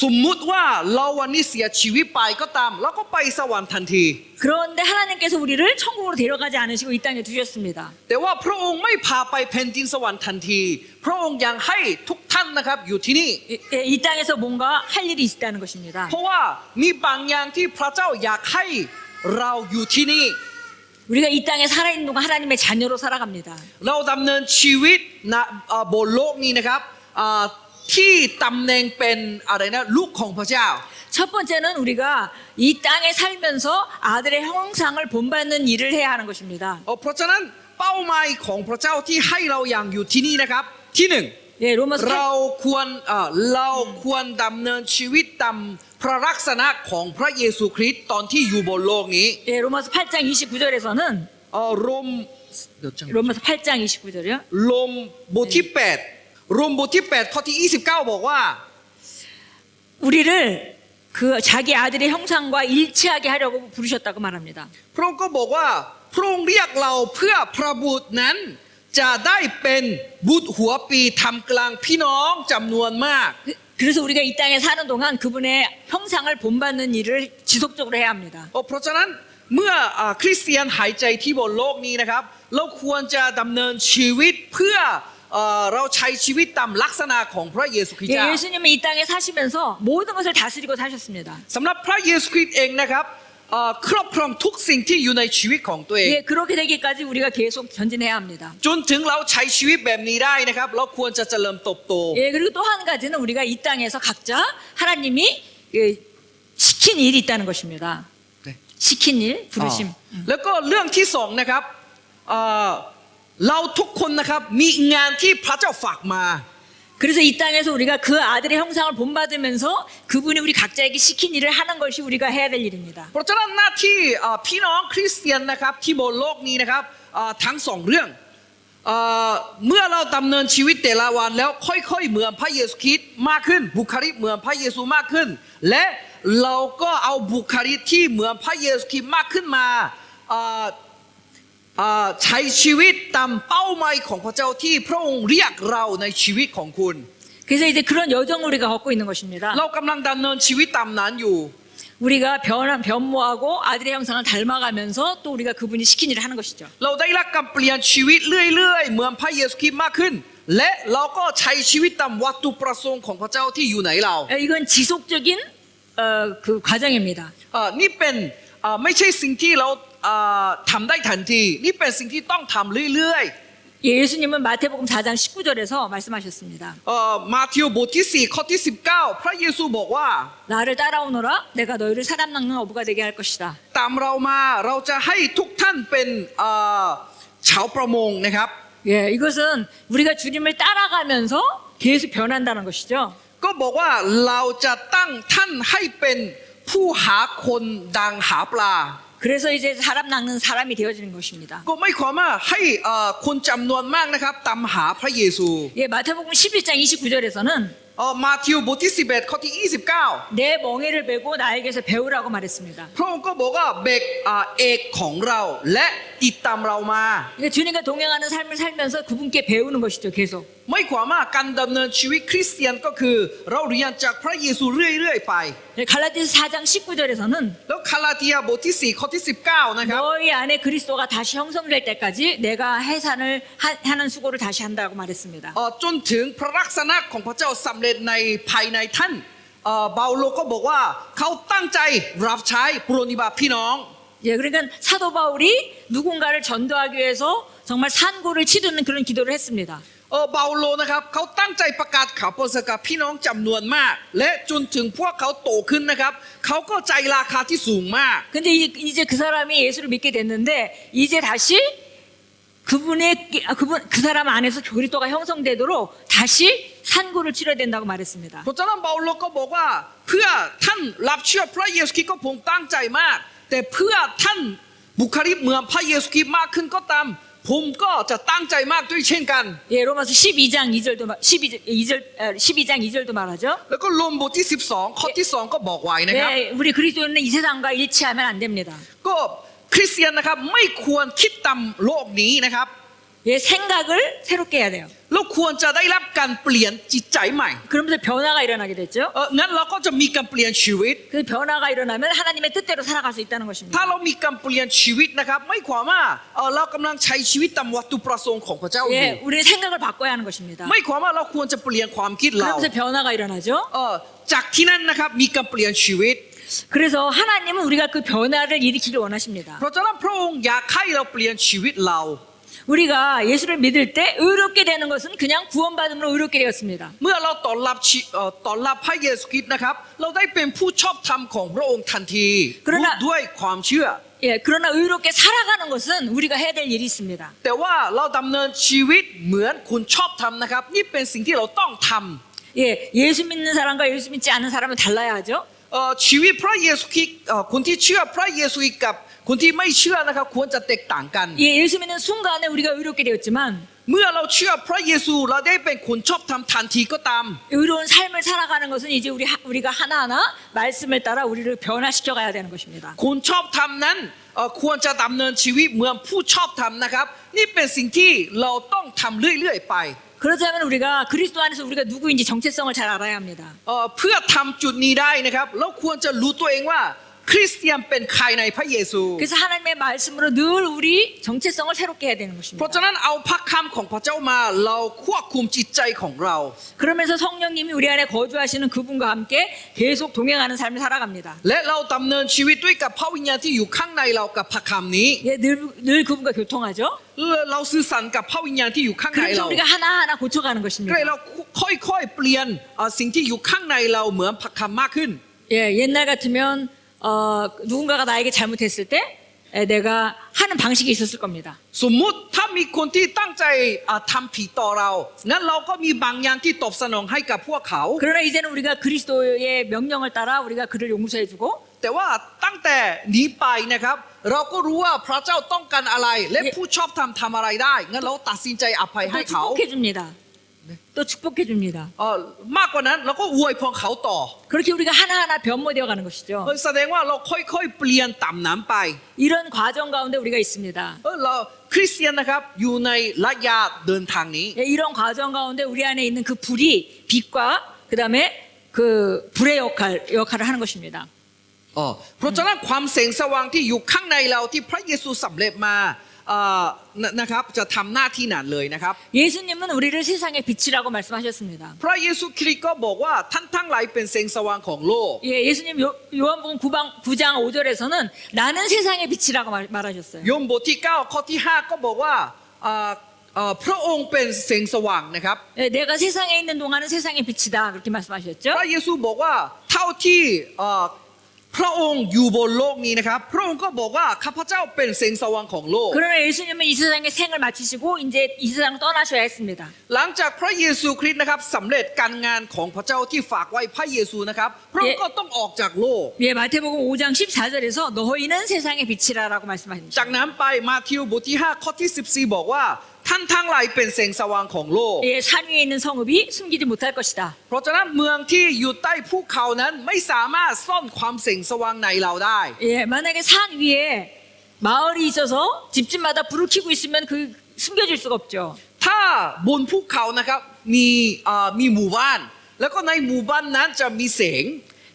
สมมุติว่าเราวันนี้เสียชีวิตไปก็ตามเราก็ไปสวรรค์ทันที 그런데 하나님께서 우리를 천국으로 데려가지 않으시고 이 땅에 두셨습니다. แต่ว่าพระองค์ไม่พาไปแผ่นดินสวรรค์ทันที พระองค์ยังให้ทุกท่านนะครับอยู่ที่นี่ 이 땅에서 뭔가 할 일이 있다는 것입니다. เพราะว่ามีบางอย่างที่พระเจ้าอยากให้เราอยู่ที่นี่ 우리가 이 땅에 살아있는 동안 하나님의 자녀로 살아갑니다. เราดำเนินชีวิตบนโลกนี้นะครับที่ตำแหน่งเป็นอะไรนะลูกของพระเจ้า 첫 번째는 우리가 이 땅에 살면서 아들의 형상을 본받는 일을 해야 하는 것입니다. เพราะฉะนั้นเป้าหมายของพระเจ้าที่ให้เราอย่างอยู่ที่นี่นะครับที่หนึ่ง 예, 로마서 เราควรดำเนินชีวิตตามพระลักษณะของพระเยซูคริสต์ตอนที่อยู่บนโลกนี้ 예, 로마서 8장 29절에서는 โรม 로마서 8장 29절이요. โรมบทที่8โรมบทที่8ข้อที่29บอกว่า 우리를 그 자기 아들의 형상과 일치하게 하려고 부르셨다고 말합니다. พระองค์ก็บอกว่าพระองค์เรียกเราเพื่อพระบุตรนั้นจะได้เป็นบุตรหัวปีทำกลางพี่น้องจำนวนมาก 그래서 우리가 이 땅에 사는 동안 그분의 형상을 본받는 일을 지속적으로 해야 합니다. เพราะฉะนั้นเมื่อคริสเตียนหายใจที่บนโลกนี้นะครับเราควรจะดำเนินชีวิตเพื่อเราใช้ชีวิตตามลักษณะของพระเยซูคริสต์ 예, เจ้า 예수님은 이 땅에 사시면서 모든 것을 다스리고 사셨습니다. สำหรับพระเยซูคริสต์เองนะครับครอบครองทุกสิ่งที่อยู่ในชีวิตของตัวเอง 예, 그렇게 되기까지 우리가 계속 전진해야 합니다. จนถึงเราใช้ชีวิตแบบนี้ได้นะครับเราควรจะเจริญเติบโต 예, 그리고 또 한 가지는 우리가 이 땅에서 각자 하나님이 시킨 일이 있다는 것입니다. 네. 시킨 일, 부르심. แล้วก็เรื่องที่สองนะครับเราทุกคนนะครับมีงานที่พระเจ้าฝากมา 그래서 이 땅에서 우리가 그 아들의 형상을 본받으면서 그분이 우리 각자에게 시킨 일을 하는 것이 우리가 해야 될 일입니다. เพราะฉะนั้นหน้าที่พี่น้องคริสเตียนนะครับที่บนโลกนี้นะครับทั้งสองเรื่องเมื่อเราดำเนินชีวิตแต่ละวันแล้วค่อยๆเหมือนพระเยซูคริสต์มากขึ้นบุคลิกเหมือนพระเยซูมากขึ้น และเราก็เอาบุคลิกที่เหมือนพระเยซูคริสต์มากขึ้นมาใช้ชีวิตตามเป้าหมายของพระเจ้าที่พระองค์เรียกเราในชีวิตของคุณ 그래서 이제 그런 여정을 우리가 걷고 있는 것입니다. เรากำลังดำเนินชีวิตตามนั้นอยู่ 우리가 변모하고 아들의 형상을 닮아가면서 또 우리가 그분이 시킨 일을 하는 것이죠. เราได้รับการเปลี่ยนชีวิตเรื่อยๆเหมือนพระเยซูคริสต์มากขึ้น และเราก็ใช้ชีวิตตามวัตถุประสงค์ของพระเจ้าที่อยู่ในเรา 이건 지속적인 그 과정입니다. นี่เป็นไม่ใช่สิ่งที่เราทำได้ทันทีนี่เป็นสิ่งที่ต้องทำเรื่อย 예수님은 마태복음 4장 19절에서 말씀하셨습니다. มาธิวบทที่4ข้อที่19พระเยซูบอกว่า 나를 따라오너라 내가 너희를 사람 낚는 어부가 되게 할 것이다. ตามเรามาเราจะให้ทุกท่านเป็นชาวประมงนะครับ 예, 이것은 우리가 주님을 따라가면서 계속 변한다는 것이죠. ก็บอกว่าเราจะตั้งท่านให้เป็นผู้หาคนดังหาปลา 그래서 이제 사람 낚는 사람이 되어지는 것입니다. ก็ไม่ความว่าให้คนจำนวนมากนะครับตามหาพระเยซู 예, 마태복음 11장 29절에서는 มาธิวบทที่11ข้อที่29 내 멍에를 베고 나에게서 배우라고 말했습니다. พระองค์ก็บอกว่าเบกเอกของเราและติดตามเรามา 그러니까 주님과 동행하는 삶을 살면서 그분께 배우는 것이죠, 계속. ไม่ความว่าการดำเนินชีวิตคริสเตียนก็คือเราเรียนจากพระเยซูเรื่อยๆไป 예, 갈라디아서 4장 19절에서는 แล้วคาลาเทียบทที่4ข้อที่19นะครับ 너희 안에 그리스도가 다시 형성될 때까지 내가 해산을 하는 수고를 다시 한다고 말했습니다. จนถึงพระลักษณะของพระเจ้าสำเร็จในภายในท่านเปาโลก็บอกว่าเขาตั้งใจรับใช้ปรนนิบัติพี่น้อง 예, 그러니까 사도 바울이 누군가를 전도하기 위해서 정말 산고를 치르는 그런 기도를 했습니다. เปาโลนะครับเขาตั้งใจประกาศข่าวประเสริฐกับพี่น้องจำนวนมาก และจนถึงพวกเขาโตขึ้นนะครับเขาก็ใจราคาที่สูงมาก 근데 이제 그 사람이 예수를 믿게 됐는데 이제 다시 그 사람 안에서 그리스도가 형성되도록 다시 산고를 치러야 된다고 말했습니다. เพราะฉะนั้นเปาโลก็บอกว่าเพื่อท่านรับเชื่อพระเยซูคริสต์ก็ผมตั้งใจมาก แต่เพื่อท่านบุคลิกเหมือนพระเยซูคริสต์มากขึ้นก็ตามผมก็จะตั้งใจมากด้วยเช่นกัน 예, 로마서 12장 2절도 말하죠. แล้วก็โรมบทที่12ข้อที่2ก็บอกไว้นะครับ 네, 우리 그리스도인은 이 세상과 일치하면 안 됩니다. ก็คริสเตียนนะครับไม่ควรคิดตามโลกนี้นะครับ 예, 생각을 새롭게 해야 돼요. เราควรจะได้รับการเปลี่ยนจิตใจใหม่ 그러면서 변화가 일어나게 됐죠. งั้นเราก็จะมีการเปลี่ยนชีวิต 그 변화가 일어나면 하나님의 뜻대로 살아갈 수 있다는 것입니다. ถ้าเรามีการเปลี่ยนชีวิตนะครับไม่ความว่าเรากำลังใช้ชีวิตตามวัตถุประสงค์ของพระเจ้าอยู่ 예, 우리는 생각을 바꿔야 하는 것입니다. ไม่ความว่าเราควรจะเปลี่ยนความคิดเรา 그러면서 변화가 일어나죠. จากที่นั่นนะครับมีการเปลี่ยนชีวิต 그래서 하나님은 우리가 그 변화를 일으키길 원하십니다. เพราะฉะนั้นพระองค์อยากให้เราเปลี่ยนชีวิตเรา 우리가 예수를 믿을 때 의롭게 되는 것은 그냥 구원받음으로 의롭게 되었습니다. เมื่อเราต้อนรับพระเยซูคริสต์นะครับเราได้เป็นผู้ชอบธรรมของพระองค์ทันที ด้วยความเชื่อ 예, 그러나 의롭게 살아가는 것은 우리가 해야 될 일이 있습니다. แต่ว่าเราดำเนินชีวิตเหมือนคุณชอบธรรมนะครับนี่เป็นสิ่งที่เราต้องทำ 예, 예수 믿는 사람과 예수 믿지 않는 사람은 달라야 하죠. ชีวิตพระเยซูคริสต์คนที่เชื่อพระเยซูคริสต์กับคนที่ไม่เชื่อนะครับควรจะแตกต่างกัน 예, 예수 믿는 순간에 우리가 의롭게 되었지만 เมื่อเราเชื่อพระเยซูเราได้เป็นคนชอบธรรมทันทีก็ตาม 의로운 삶을 살아가는 것은 이제 우리가 하나하나 말씀을 따라 우리를 변화시켜 가야 되는 것입니다. คนชอบธรรมนั้นควรจะดำเนินชีวิตเหมือนผู้ชอบธรรมนะครับนี่เป็นสิ่งที่เราต้องทำเรื่อยๆไป 그렇다면 우리가 그리스도 안에서 우리가 누구인지 정체성을 잘 알아야 합니다. เพื่อทำจุดนี้ได้นะครับเราควรจะรู้ตัวเองว่าคริสเตียนเป็นใครในพระเยซู 그래서 하나님의 말씀으로 늘 우리 정체성을 새롭게 해야 되는 เพ 것입니다. ราะฉะนั้นเอาพระคำของพระเจ้ามาเราควบคุมจิตใจของเรา 그러면서 성령님이 우리 안에 거주하시는 그분과 함께 계속 동행하는 삶을 살아갑니다. และเราดำเนินชีวิตด้วยกับพระวิญญาณที่อยู่ข้างในเรากับพระคำนี้ 예, 늘 그분과 교통하죠. เราสื่อสารกับพระวิญญาณที่อยู่ข้างใน 그래서 เรา 우리가 하나하나 고쳐가는 ใช่ 것입니다. เราค่อยๆเปลี่ยนสิ่งที่อยู่ข้างในเราเหมือนพระคำมากขึ้น 예, 옛날 같으면 누군가가 나에게 잘못했을 때 내가 하는 방식이 있었을 겁니다. สมมุติถ้ามีคนที่ตั้งใจทำผิดต่อเรางั้นเราก็มีบางอย่างที่ตอบสนองให้กับพวกเขา 그러나 이제는 우리가 그리스도의 명령을 따라 우리가 그를 용서해주고 แต่ว่าตั้งแต่นี้ไปนะครับเราก็รู้ว่าพระเจ้าต้องการอะไร และผู้ชอบทำอะไรได้งั้นเราตัดสินใจอภัย 또 ให้เขา 축복해줍니다. 또 축복해줍니다. มากกว่านั้นเราก็อวยพรเขาต่อ 그렇게 우리가 하나하나 변모되어 가는 것이죠. แสดงว่าเราค่อยๆเปลี่ยนตามน้ำไป 이런 과정 가운데 우리가 있습니다. เราคริสเตียนนะครับอยู่ในระยะเดินทางนี้ 예, 이런 과정 가운데 우리 안에 있는 그 불이 빛과 그 다음에 그 불의 역할을 하는 것입니다. เพราะฉะนั้นความแสงสว่างที่อยู่ข้างในเราที่พระเยซูสำเร็จมานะครับจะทำหน้าที่นั้นเลยนะครับ 예수님은 우리를 세상의 빛이라고 말씀하셨습니다. พระเยซูคริสต์ก็บอกว่าท่านทั้งหลายเป็นแสงสว่างของโลก 예, 예수님 요한복음 9장 5절에서는 나는 세상의 빛이라고 말하셨어요. โยมบทที่9ข้อที่5ก็บอกว่าพระองค์เป็นแสงสว่างนะครับ 예, 내가 세상에 있는 동안은 세상의 빛이다 그렇게 말씀하셨죠. พระเยซูบอกว่าเท่าที่พระองค์อยู่บนโลกนี้นะครับพระองค์ก็บอกว่าข้าพเจ้าเป็นแสงสว่างของโลก 그러나 예수님은 이 세상의 생을 마치시고 이제 이 세상을 떠나셔야 했습니다. หลังจากพระเยซูคริสต์นะครับสำเร็จการงานของพระเจ้าที่ฝากไว้พระเยซูนะครับพระองค์ก็ต้องออกจากโลก 예, 마태복음 5장 14절에서 너희는 세상의 빛이라라고 จาก 말씀하십니다. นั้นไปมาทิวบทที่5ข้อที่14บอกว่าท่านทั้งหลายเป็นแสงสว่างของโลก 예, 산 위에 있는 성읍이 숨기지 못할 것이다. เพราะฉะนั้นเมืองที่อยู่ใต้ภูเขานั้นไม่สามารถซ่อนความแสงสว่างในเราได้ 예, 만약에 산 위에 마을이 있어서 집집마다 불을 켜고 있으면 그 숨겨질 수가 없죠. ถ้าบนภูเขานะครับ มีหมู่บ้าน แล้วก็ในหมู่บ้านนั้นจะมีแสง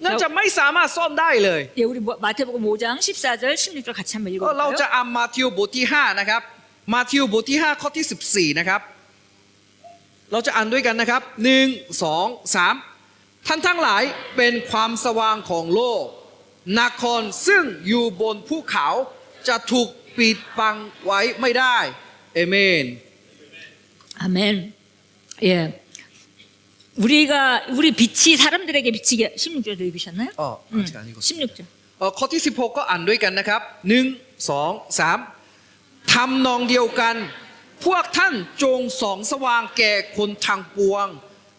นั่นจะไม่สามารถซ่อนได้เลย 예, 우리 마태복음 5장 14절 16절 같이 한번 ก็เรา 읽어볼까요? จะอ่านมาธิวบทที่5นะครับมาธิวบทที่5ข้อที่14นะครับเราจะอ่านด้วยกันนะครับ1 2 3ท่านทั้งหลายเป็นความสว่างของโลกนครซึ่งอยู่บนภูเขาจะถูกปิดบังไว้ไม่ได้เอเมน 아멘. 예. 우리 빛이 사람들에게 비치게 16절 읽으셨나요? 아직 안 읽었어요. 16절. ข้อที่16ก็อ่านด้วยกันนะครับ1 2 3ทำนองเดียวกัน พวกท่านจงส่องสว่างแก่คนทางปวง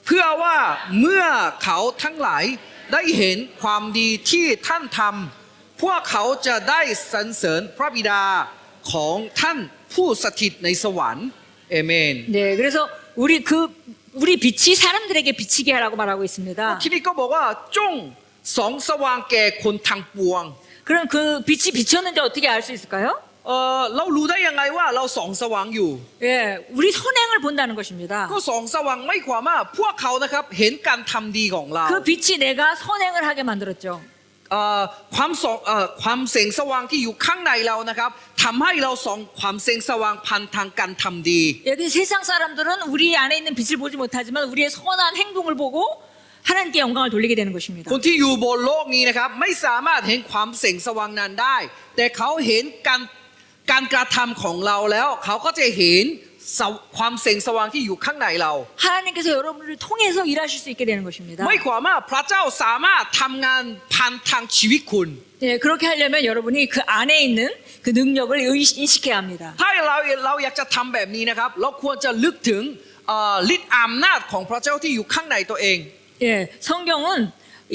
เพื่อว่าเมื่อเขาทั้งหลายได้เห็นความดีที่ท่านทำพวกเขาจะได้สรรเสริญพระบิดาของท่านผู้สถิตในสวรรค์เอเมน 네, 그래서 우리 빛이 사람들에게 비치게 하라고 말하고 있습니다. ที่นี่ก็บอกว่าจงส่องสว่างแก่คนทางปวง 그럼 그 빛이 비쳤는지 어떻게 알 수 있을까요? เรารู้ได้ยังไงว่าเราส่องสว่างอยู่ 예, 우리 선행을 본다는 것입니다. ก็ส่องสว่างไม่ความว่าพวกเขานะครับเห็นการทำดีของเรา 그 빛이 내가 선행을 하게 만들었죠. ความแสงสว่างที่อยู่ข้างในเรานะครับทำให้เราส่องความแสงสว่างผ่านทางการทำดี 여기 세상 사람들은 우리 안에 있는 빛을 보지 못하지만 우리의 선한 행동을 보고 하나님께 영광을 돌리게 되는 것입니다. คนที่อยู่บนโลกนี้นะครับไม่สามารถเห็นความแสงสว่างนั้นได้ แต่เขาเห็นการกระทำของเราแล้วเขาก็จะเห็นความแสงสว่างที่อยู่ข้างในเรา 하나님께서 여러분을 통해서 일하실 수 있게 되는 것입니다. ไม่ความว่าพระเจ้าสามารถทำงานผ่านทางชีวิตคุณ 예, 그렇게 하려면 여러분이 그 안에 있는 그 능력을 인식해야 합니다. ถ้าเราอยากจะทำแบบนี้นะครับเราควรจะลึกถึงฤทธิ์อำนาจของพระเจ้าที่อยู่ข้างในตัวเอง 예, 성경은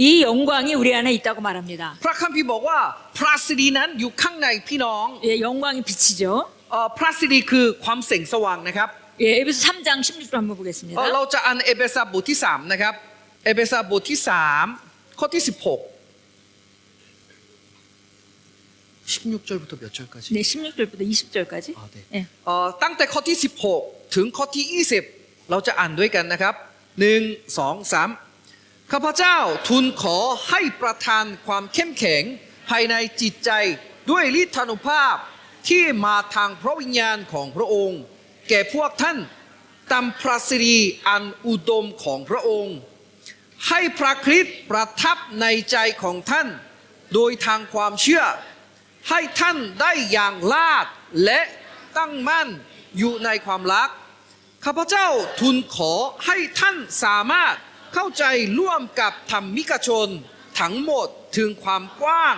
이 영광이 우리 안에 있다고 말합니다. พระคัมภีร์บอกว่าพระสิรินั้นอยู่ข้างในพี่น้อง 예, 영광이 빛이죠. พระสิริคือความแสงสว่างนะครับ 예, 에베소 3장 16절 한번 보겠습니다. เราจะอ่านเอเฟซัสบทที่3นะครับเอเฟซัสบทที่3ข้อที่16 16절부터 몇 절까지? 네, 16절부터 20절까지. 아, 네. 예. ตั้งแต่ข้อที่16ถึงข้อที่20เราจะอ่านด้วยกันนะครับ1 2 3ข้าพเจ้าทูลขอให้ประทานความเข้มแข็งภายในจิตใจด้วยฤทธานุภาพที่มาทางพระวิญญาณของพระองค์ แก่พวกท่านตามพระสิริอันอุดมของพระองค์ ให้พระคริสต์ประทับในใจของท่านโดยทางความเชื่อ ให้ท่านได้อย่างลาดและตั้งมั่นอยู่ในความรักข้าพเจ้าทูลขอให้ท่านสามารถเข้าใจร่วมกับธรรมิกชนทั้งหมดถึงความกว้าง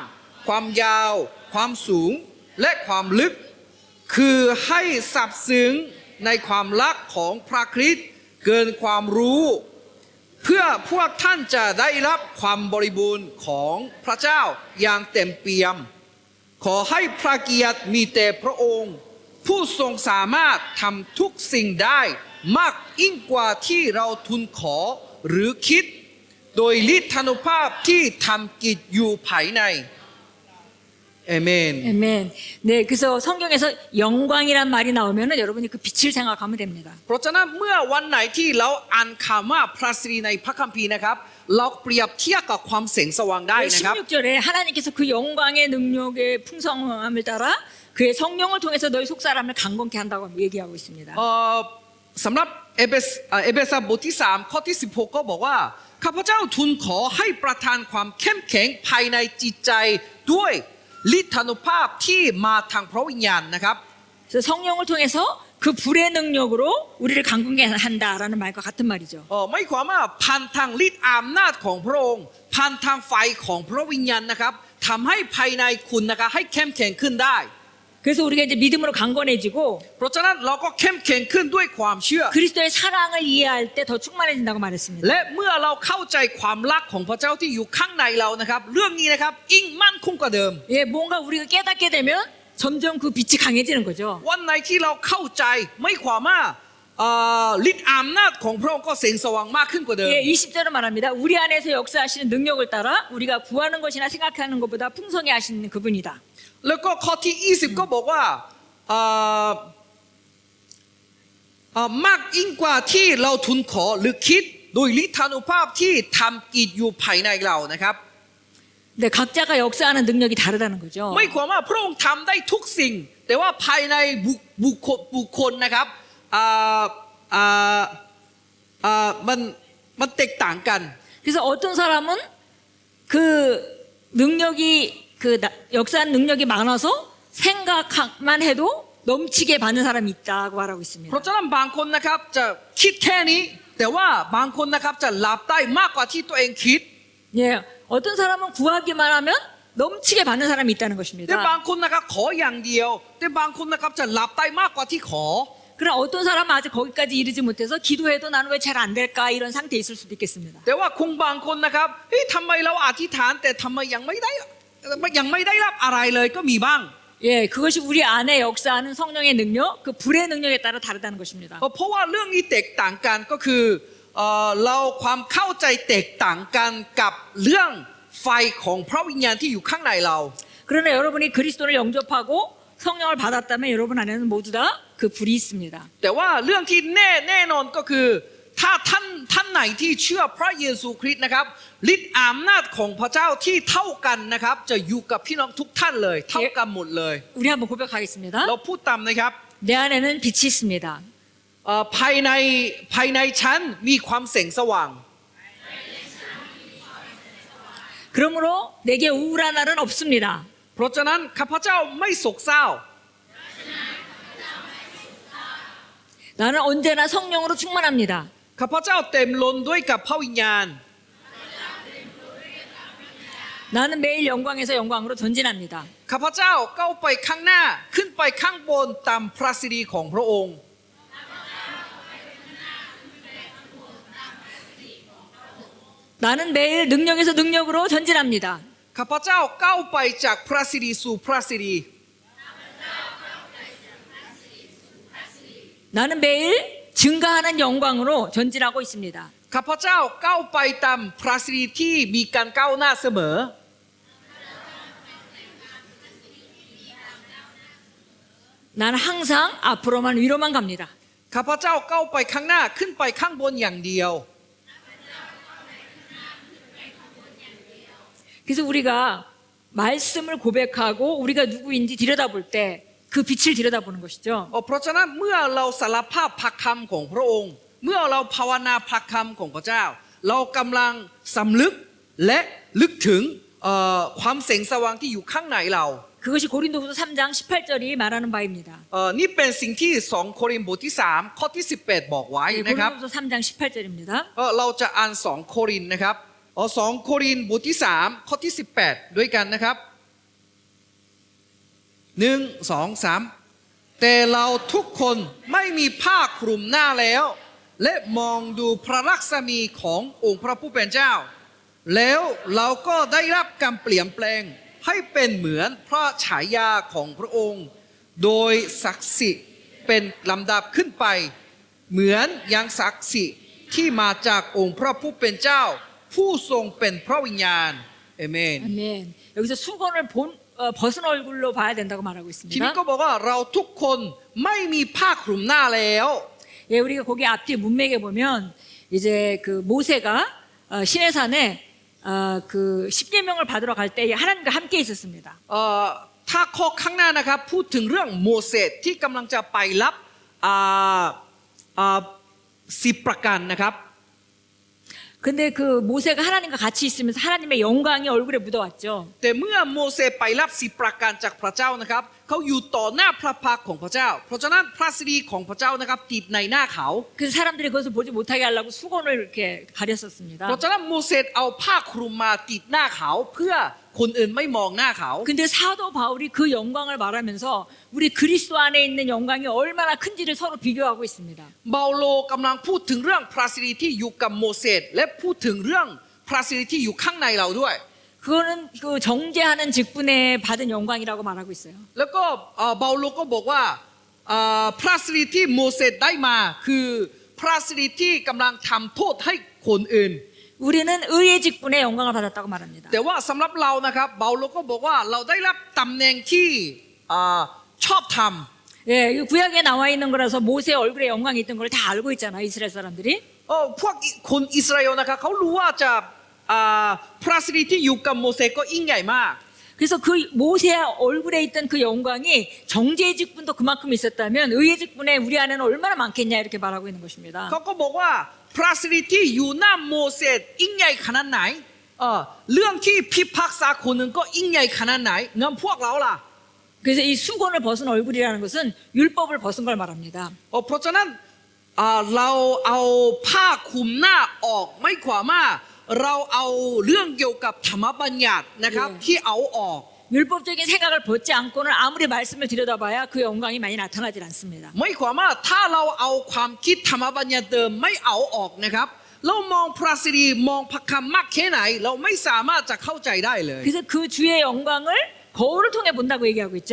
ความยาว ความสูงและความลึก คือให้สับซึ้งในความรักของพระคริสต์เกินความรู้ เพื่อพวกท่านจะได้รับความบริบูรณ์ของพระเจ้าอย่างเต็มเปี่ยม ขอให้พระเกียรติมีแต่พระองค์ ผู้ทรงสามารถทำทุกสิ่งได้มากยิ่งกว่าที่เราทูลขอหรือคิด โดยฤทธานุภาพที่ทำกิจอยู่ภายในเอเมน 아멘. 네, 그래서 성경에서 영광이란 말이 나오면은 여러분이 그 빛을 생각하면 됩니다. เพราะฉะนั้นเมื่อวันไหนที่เราอ่านคำว่าพระสิริในพระคัมภีร์นะครับ เราเปรียบเทียบกับความแสงสว่างได้นะครับ 16절에 하나님께서 그 영광의 능력의 풍성함을 따라 그의 성령을 통해서 너희 속사람을 강건케 한다고 얘기하고 있습니다. สำหรับเอเฟซัสบทที่3ข้อที่16ก็บอกว่าข้าพเจ้าทูลขอให้ประทานความเข้มแข็งภายในจิตใจด้วยฤทธานุภาพที่มาทางพระวิญญาณนะครับ 그래서 성령을 통해서 그 불의 능력으로 우리를 강건케 한다라는 말과 같은 말이죠. ไม่ความว่าผ่านทางฤทธิ์อำนาจของพระองค์ผ่านทางไฟของพระวิญญาณนะครับทำให้ภายในคุณนะครับให้เข้มแข็งขึ้นได้ 그래서 우리가 이제 믿음으로 강건해지고 เพราะฉะนั้นเราก็เข้มแข็งขึ้นด้วยความเชื่อ 그리스도의 사랑을 이해할 때 더 충만해진다고 말했습니다. และเมื่อเราเข้าใจความรักของพระเจ้าที่อยู่ข้างในเรานะครับเรื่องนี้นะครับยิ่งมั่นคงกว่าเดิม 예, 뭔가 우리가 깨닫게 되면 점점 그 빛이 강해지는 거죠. วันไหนที่เราเข้าใจไม่ความว่าฤทธิ์อำนาจของพระองค์ก็แสงสว่างมากขึ้นกว่าเดิม 예, 20절은 말합니다. 우리 안에서 역사하시는 능력을 따라 우리가 구하는 것이나 생각하는 것보다 풍성히 하시는 그분이다. แล้วก็ข้อที่20ก็บอกว่า มากยิ่งกว่าที่เราทูลขอหรือคิดโดยฤทธานุภาพที่ทำกิจอยู่ภายในเรานะครับ 근데 각자가 역사하는 능력이 다르다는 거죠. ไม่ความว่าพระองค์ทำได้ทุกสิ่ง แต่ว่าภายในบุคคลนะครับมันแตกต่างกัน 그래서 어떤 사람은 그 능력이 역사하는 능력이 많아서 생각만 해도 넘치게 받는 사람이 있다고 말하고 เพ 있습니다. ราะฉะนั้นบางคนนะครับจะคิดแค่นี้ แต่ว่าบางคนนะครับจะรับได้มากกว่าที่ตัวเองคิด 예, 어떤 사람은 구하기만 하면 넘치게 받는 사람이 있다는 แต่ 것입니다. บางคนนะครับขออย่างเดียว แต่บางคนนะครับจะรับได้มากกว่าที่ขอ 그러나 어떤 사람은 아직 거기까지 이르지 못해서 기도해도 나는 왜 잘 안 될까 이런 상태에 있을 수도 있겠습니다. แต่ว่าคงบางคนนะครับเฮ้ยทำไมเราอธิษฐานแต่ทำไมยังไม่ได้รับอะไรเลยก็มีบ้าง 예, 그것이 우리 안에 역사하는 성령의 능력, 그 불의 능력에 따라 다르다는 것입니다. เพราะว่าเรื่องนี้แตกต่างกันก็คือเราความเข้าใจแตกต่างกันกับเรื่องไฟของพระวิญญาณที่อยู่ข้างในเรา 그러나 여러분이 그리스도를 영접하고 성령을 받았다면 여러분 안에는 모두 다 그 불이 있습니다. แต่ว่าเรื่องที่แน่นอนก็คือถ้าท่านไหนที่เชื่อพระเยซูคริสต์นะครับฤทธิ์อำนาจของพระเจ้าที่เท่ากันนะครับจะอยู่กับพี่น้องทุกท่านเลยเท่ากันหมดเลย 우리 한번 고백하겠습니다. เราพูดตามนะครับ 내 안에는 빛이 있습니다. ภายในฉันมีความแสงสว่าง 그러므로 내게 우울한 날은 없습니다. เพราะฉะนั้นข้าพเจ้าไม่โศกเศร้า 나는 언제나 성령으로 충만합니다. ข้าพเจ้าเต็มล้นด้วยกับพระวิญญาณ 나는 매일 영광에서 영광으로 전진합니다. ข้าพเจ้าก้าวไปข้างหน้าขึ้นไปข้างบนตามพระสิริของพระองค์ 나는 매일 능력에서 능력으로 전진합니다. ข้าพเจ้าก้าวไปจากพระสิริสู่พระสิริ 나는 매일 증가하는 영광으로 전진하고 있습니다. ข้าพเจ้าก้าวไปตามพระสิริที่มีการก้าวหน้าเสมอ 나는 항상 앞으로만 위로만 갑니다. ข้าพเจ้าก้าวไปข้างหน้าขึ้นไปข้างบนอย่างเดียว 그래서 우리가 말씀을 고백하고 우리가 누구인지 들여다볼 때 그 빛을 들여다보는 것이죠. เพราะฉะนั้นเมื่อเราสารภาพพระคำของพระองค์ เมื่อเราภาวนาพระคำของพระเจ้า เรากำลังสำลึกและลึกถึงความแสงสว่างที่อยู่ข้างในเรา 그것이 고린도후서 3장 18절이 말하는 바입니다. นี่เป็นสิ่งที่2โครินธ์บทที่3ข้อที่18บอกไว้ 네, นะครับ 고린도후서 3장 18절입니다. เราจะอ่าน2โครินธ์นะครับ2โครินธ์บทที่3ข้อที่18ด้วยกันนะครับ1 2 3แต่เราทุกคนไม่มีผ้าคลุมหน้าแล้ว และมองดูพระลักษมีขององค์พระผู้เป็นเจ้า แล้วเราก็ได้รับการเปลี่ยนแปลงให้เป็นเหมือนพระฉายาของพระองค์ โดยศักดิ์สิทธิ์เป็นลำดับขึ้นไป เหมือนอย่างศักดิ์สิทธิ์ที่มาจากองค์พระผู้เป็นเจ้า ผู้ทรงเป็นพระวิญญาณเอเมน 아멘. 여기서 수건을 벗은 얼굴로 봐야 된다고 말하고 ทีนี้ 있습니다. ก็บอกว่าเราทุกคนไม่มีผ้าคลุมหน้าแล้ว 예, 우리가 거기 앞뒤 문맥에 보면 이제 그 모세가 시내산에 그 십계명을 받으러 갈 때 하나님과 함께 있었습니다. ถ้าข้อข้างหน้านะครับพูดถึงเรื่องโมเสสที่กำลังจะไปรับ10 ประการนะครับ 근데 그 모세가 하나님과 같이 있으면서 하나님의 영광이 얼굴에 묻어왔죠. แต่เมื่อโมเสสไปรับ10 ประการจากพระเจ้านะครับเขาอยู่ต่อหน้าพระพักตร์ของพระเจ้า เพราะฉะนั้นพระสิริของพระเจ้านะครับติดในหน้าเขา 그래서 사람들이 그것을 보지 못하게 하려고 수건을 이렇게 가렸었습니다. เพราะฉะนั้นโมเสสเอาผ้าคลุมมาติดหน้าเขาเพื่อคนอื่นไม่มองหน้าเขา 근데 사도 바울이 그 영광을 말하면서 우리 그리스도 안에 있는 영광이 얼마나 큰지를 서로 비교하고 있습니다. เปาโลกำลังพูดถึงเรื่องพระสิริที่อยู่กับโมเสสและพูดถึงเรื่องพระสิริที่อยู่ข้างในเราด้วย 그거는 그 정죄하는 직분에 받은 영광이라고 말하고 있어요. แล้วก็เปาโลก็บอกว่าพระสิริที่โมเสสได้มาคือพระสิริที่กำลังทำโทษให้คนอื่น 우리는 의의 직분에 영광을 받았다고 말합니다. แต่ว่าสำหรับเรานะครับเปาโลก็บอกว่าเราได้รับตำแหน่งที่ชอบธรรม 예, 이 구약에 나와 있는 거라서 모세 얼굴에 영광이 있던 걸 다 알고 있잖아, 이스라엘 사람들이. พวกคนอิสราเอลนะครับเขารู้ว่าจะพระสิริที่อยู่กับโมเสสก็ยิ่งใหญ่มาก 그래서 그 모세 얼굴에 있던 그 영광이 정죄의 직분도 그만큼 있었다면 의의 직분에 우리 안에는 얼마나 많겠냐 이렇게 말하고 있는 것입니다. เขาก็บอกว่าพระสิริที่อยู่หน้าโมเสสยิ่งใหญ่ขนาดไหนเรื่องที่พิพากษาคนหนึ่งก็ยิ่งใหญ่ขนาดไหนงั้นพวกเราล่ะ 그래서 이 수건을 벗은 얼굴이라는 것은 율법을 벗은 걸 말합니다. เพราะฉะนั้นเราเอาผ้าคลุมหน้าออกไม่ความว่าเราเอาเรื่องเกี่ยวกับธรรมบัญญัตินะครับที่เอาออก 율법적인 생각을 벗지 않고는 아무리 말씀을 들여다봐야 그 영광이 많이 나타나질 않습니다. ไม่ความว่าถ้าเราเอาความคิดธรรมบัญญัติเดิมไม่เอาออกนะครับเรามองพระสิริมองพระคำมากแค่ไหนเราไม่สามารถจะเข้าใจได้เลย 그래서 그 주의 영광을 거울을 통해 본다고 얘기하고 있죠.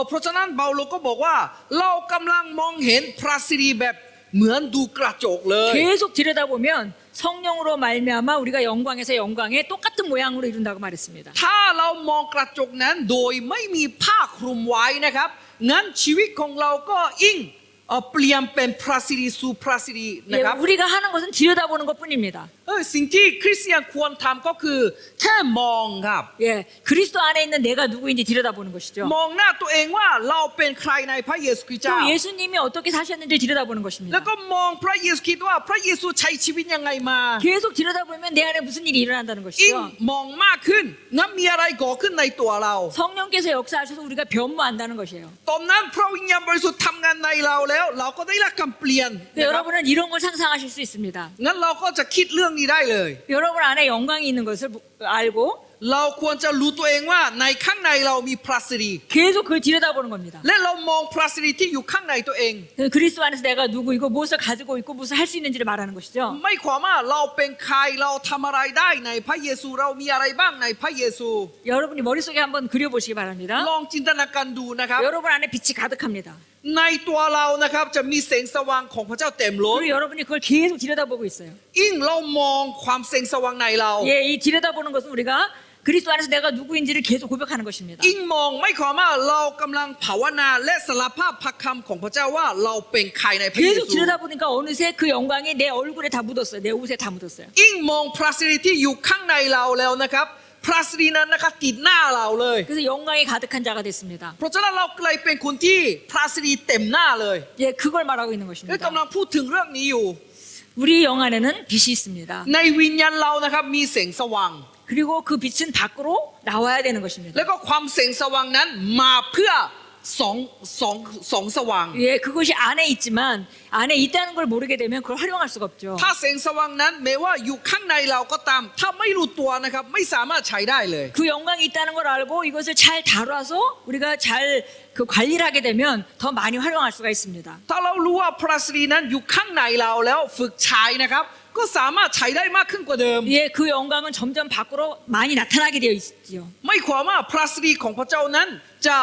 เพราะฉะนั้นเปาโลก็บอกว่าเรากำลังมองเห็นพระสิริแบบเหมือนดูกระจกเลย 계속 들여다보면 성령으로 말미암아 우리가 영광에서 영광에 똑같은 모양으로 이룬다고 말했습니다. ถ้าเรามองกระจกนั้นโดยไม่มีผ้าคลุมไว้นะครับงั้นชีวิตของเราก็ยิ่งเปลี่ยนเป็นพระสิริสู่พระสิรินะ 예, ครับ 우리가 하는 것은 들여다보는 것뿐입니다. สิ่งที่คริสเตียนควรทำก็คือแค่มองครับ 예, 그리스도 안에 있는 내가 누구인지 들여다보는 것이죠. มองหน้าตัวเองว่าเราเป็นใครในพระเยซูคริสต์ 또 เจ้า 예수님이 어떻게 사셨는지 들여다보는 แล้ว 것입니다. ก็มองพระเยซูคริสต์ว่าพระเยซูใช้ชีวิตยังไงมา 계속 들여다보면 내 안에 무슨 일이 일어난다는 ยิ่ง 것이죠. มองมากขึ้นงั้นมีอะไรก่อขึ้นในตัวเรา 성령께서 역사하셔서 우리가 변모한다는 것이에요. ตอนนั้นพระวิญญาณบริสุทธิ์ทำงานในเราแล้วเราก็ได้รับการเปลี่ยน 근데 นะครับ 여러분은 이런 걸 상상하실 수 있습니다. งั้นเราก็จะคิดเรื่องนี้ได้เลย 여러분 안에 영광이 있는 것을 알고 เราควรจะรู้ตัวเองว่าในข้างในเรามีพระสิริ 계속 그걸 들여다보는 겁니다. และเรามองพระสิริที่อยู่ข้างในตัวเอง 그리스도 안에서 내가 누구이고 무엇을 가지고 있고 무엇을 할 수 있는지를 말하는 것이죠. ไม่ความว่าเราเป็นใครเราทำอะไรได้ในพระเยซูเรามีอะไรบ้างในพระเยซู 여러분이 머릿속에 한번 그려보시기 바랍니다. ลองจินตนาการดูนะครับ 여러분 안에 빛이 가득합니다. ในตัวเรานะครับจะมีแสงสว่างของพระเจ้าเต็มล้น 그리고 여러분이 그걸 계속 들여다보고 있어요. ยิ่งเรามองความแสงสว่างในเรา 예, 이 들여다보는 것은 우리가 그리스도 안에서 내가 누구인지를 계속 고백하는 것입니다. ยิ่งมองไม่ความว่าเรากำลังภาวนาและสารภาพพระคำของพระเจ้าว่าเราเป็นใครในพระเย 계속 ซู 들여다보니까 어느새 그 영광이 내 얼굴에 다 묻었어요. 내 옷에 다 묻었어요. ยิ่งมองพระสิริที่อยู่ข้างในเราแล้วนะครับพระสิรินั้นนะครับติดหน้าเราเลย 그래서 영광이 가득한 자가 됐습니다. เพราะฉะนั้นเรากลายเป็นคนที่พระสิริเต็มหน้าเลย 예, 그걸 말하고 있는 และ 것입니다. กำลังพูดถึงเรื่องนี้อยู่ 우리 영 안에는 빛이 있습니다. ในวิญญาณเรานะครับมีแสงสว่าง 그리고 그 빛은 밖으로 나와야 되는 것입니다. แล้วก็ความแสงสว่างนั้นมาเพื่อสองสว่าง 예, 그것이 안에 있지만 안에 있다는 걸 모르게 되면 그걸 활용할 수가 없죠. ถ้าแสงสว่างนั้นแม้ว่าอยู่ข้างในเราก็ตามถ้าไม่รู้ตัวนะครับไม่สามารถใช้ได้เลย 그 영광이 있다는 걸 알고 이것을 잘 다뤄서 우리가 잘 그 관리를 하게 되면 더 많이 활용할 수가 있습니다. ถ้าเรารู้ว่าพระสิรินั้นอยู่ข้างในเราแล้วฝึกใช้นะครับก็สามารถใช้ได้มากขึ้นกว่าเดิม 예, 그 영광은 점점 밖으로 많이 나타나게 되어 있죠. ไม่ความว่าพระสิริของพระเจ้านั้นจะ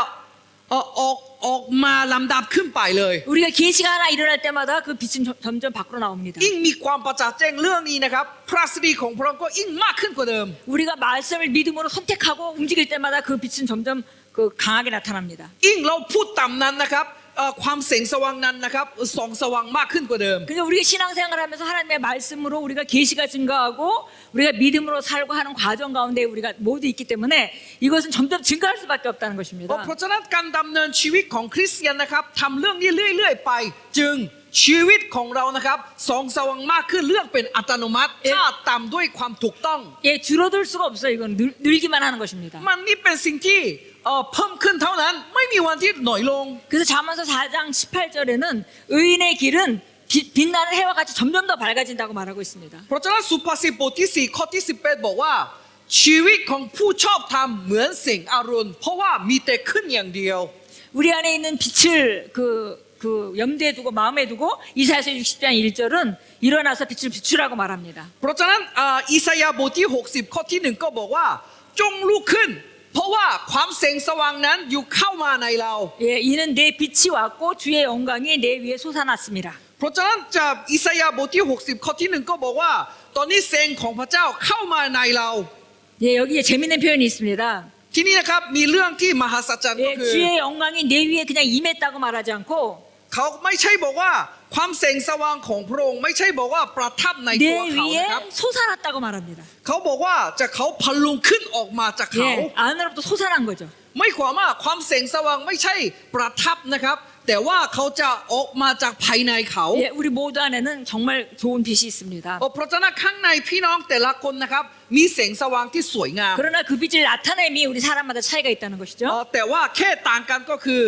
ออกมาลำดับขึ้นไปเลย 우리가 계시가 하나 일어날 때마다 그 빛은 점점 밖으로 나옵니다. ยิ่งมีความประจักษ์แจ้งเรื่องนี้นะครับพระสิริของพระองค์ก็ยิ่งมากขึ้นกว่าเดิม 우리가 말씀을 믿음으로 선택하고 움직일 때마다 그 빛은 점점 그 강하게 나타납니다. ยิ่งเราพูดต่ำนั้นนะครับความแสงสว่างนั้นนะครับส่องสว่างมากขึ้นกว่าเดิม 그러니까 우리가 신앙생활을 하면서 하나님의 말씀으로 우리가 계시가 증가하고 우리가 믿음으로 살고 하는 과정 가운데 우리가 모두 있기 때문에 이것은 점점 증가할 수밖에 없다는 것입니다. เพราะฉะนั้นการดำเนินชีวิตของคริสเตียนนะครับทำเรื่องนี้เรื่อยๆไปจึงชีวิตของเรานะครับส่องสว่างมากขึ้นเรื่องเป็นอัตโนมัติถ้าตามด้วยความถูกต้อง 예, 줄어들 수가 없어요. 이건 늘기만 하는 것입니다. มันนี่เป็นสิ่งที่เพิ่มขึ้นเท่านั้นไม่มีวันที่หน่อยลง 그래서 잠언서 4장 18절에는 의인의 길은 빛나는 해와 같이 점점 더 밝아진다고 말하고 있습니다. เพราะฉะนั้นสุภาษิตบทที่4ข้อที่18บอกว่าชีวิตของผู้ชอบธรรมเหมือนแสงอรุณเพราะว่ามีแต่ขึ้นอย่างเดียว 우리 안에 있는 빛을 그 염두에 두고 마음에 두고 이사야서 60장 1절은 일어나서 빛을 비추라고 말합니다. เพราะฉะนั้นอิสยาห์บทที่60ข้อที่1ก็บอกว่าจงลุกขึ้นเพราะว่าความแสงสว่างนั้นอยู่เข้ามาในเรา 예, 이는 내 빛이 왔고 주의 영광이 내 위에 솟아났습니다. เพราะฉะนั้นจากอิสยาห์บทที่60ข้อที่1ก็บอกว่าตอนนี้แสงของพระเจ้าเข้ามาในเรา 예, 여기에 재밌는 표현이 있습니다. ทีนี้นะครับมีเรื่องที่มหัศจรรย์ก็ 예, คือ 주의 영광이 내 위에 그냥 임했다고 말하지 않고 เขาไม่ใช่บอกว่าความแสงสว่างของพระองค์ไม่ใช่บอกว่าประทับใน 내 ตัวเขานะครับ 위에 솟아났다고 말합니다. เขาบอกว่าจะเขาพลุงขึ้นออกมาจากเขา 예, 안으로부터 솟아난 거죠. ไม่ความว่าความแสงสว่างไม่ใช่ประทับนะครับ แต่ว่าเขาจะออกมาจากภายในเขา 예, 우리 모두 안에는 정말 좋은 빛이 있습니다. เพราะฉะนั้นข้างในพี่น้องแต่ละคนนะครับมีแสงสว่างที่สวยงาม 그러나 그 빛을 나타냄이 우리 사람마다 차이가 있다는 것이죠. แต่ว่าแค่ต่างกันก็คือ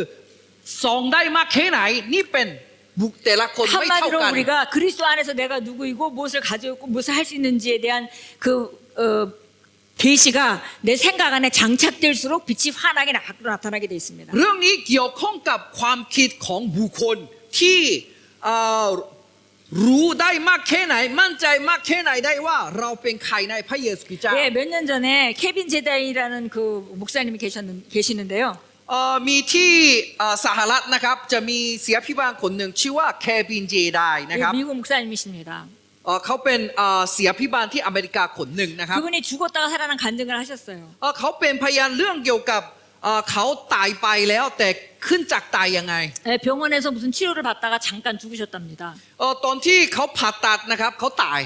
ส่องได้มากแค่ไหนนี่เป็นบุคแต่ละคนไม่เท่า 한마디로 กัน 우리가 그리스도 안에서 내가 누구이고 무엇을 가지고 있고 무엇을 할 수 있는지에 대한 그 계시가 내 생각 안에 장착될수록 빛이 환하게 밖으로 나타나게 돼 있습니다. เรื่องนี้เกี่ยวข้องกับความคิดของบุคคลที่รู้ได้มากแค่ไหนมั่นใจมากแค่ไหนได้ว่าเราเป็นใครในพระเยซูคริสต์เจ้า 예, 몇 년 전에 케빈 제다이라는 그 목사님이 계시는데요. มีที่สหรัฐนะครับจะมีเสียพิบาลคนหนึ่งชื่อว่าแคบินเจไดนะครับ 미국 목사님이십니다. เขาเป็นเสียพิบาลที่อเมริกาคนหนึ่งนะครับ 그분이 죽었다가 살아난 간증을 하셨어요. เขาเป็นพยานเรื่องเกี่ยวกับเขาตายไปแล้วแต่ขึ้นจากตายยังไง 예, 병원에서 무슨 치료를 받다가 잠깐 죽으셨답니다. ตอนที่เขาผ่าตัดนะครับเขาตาย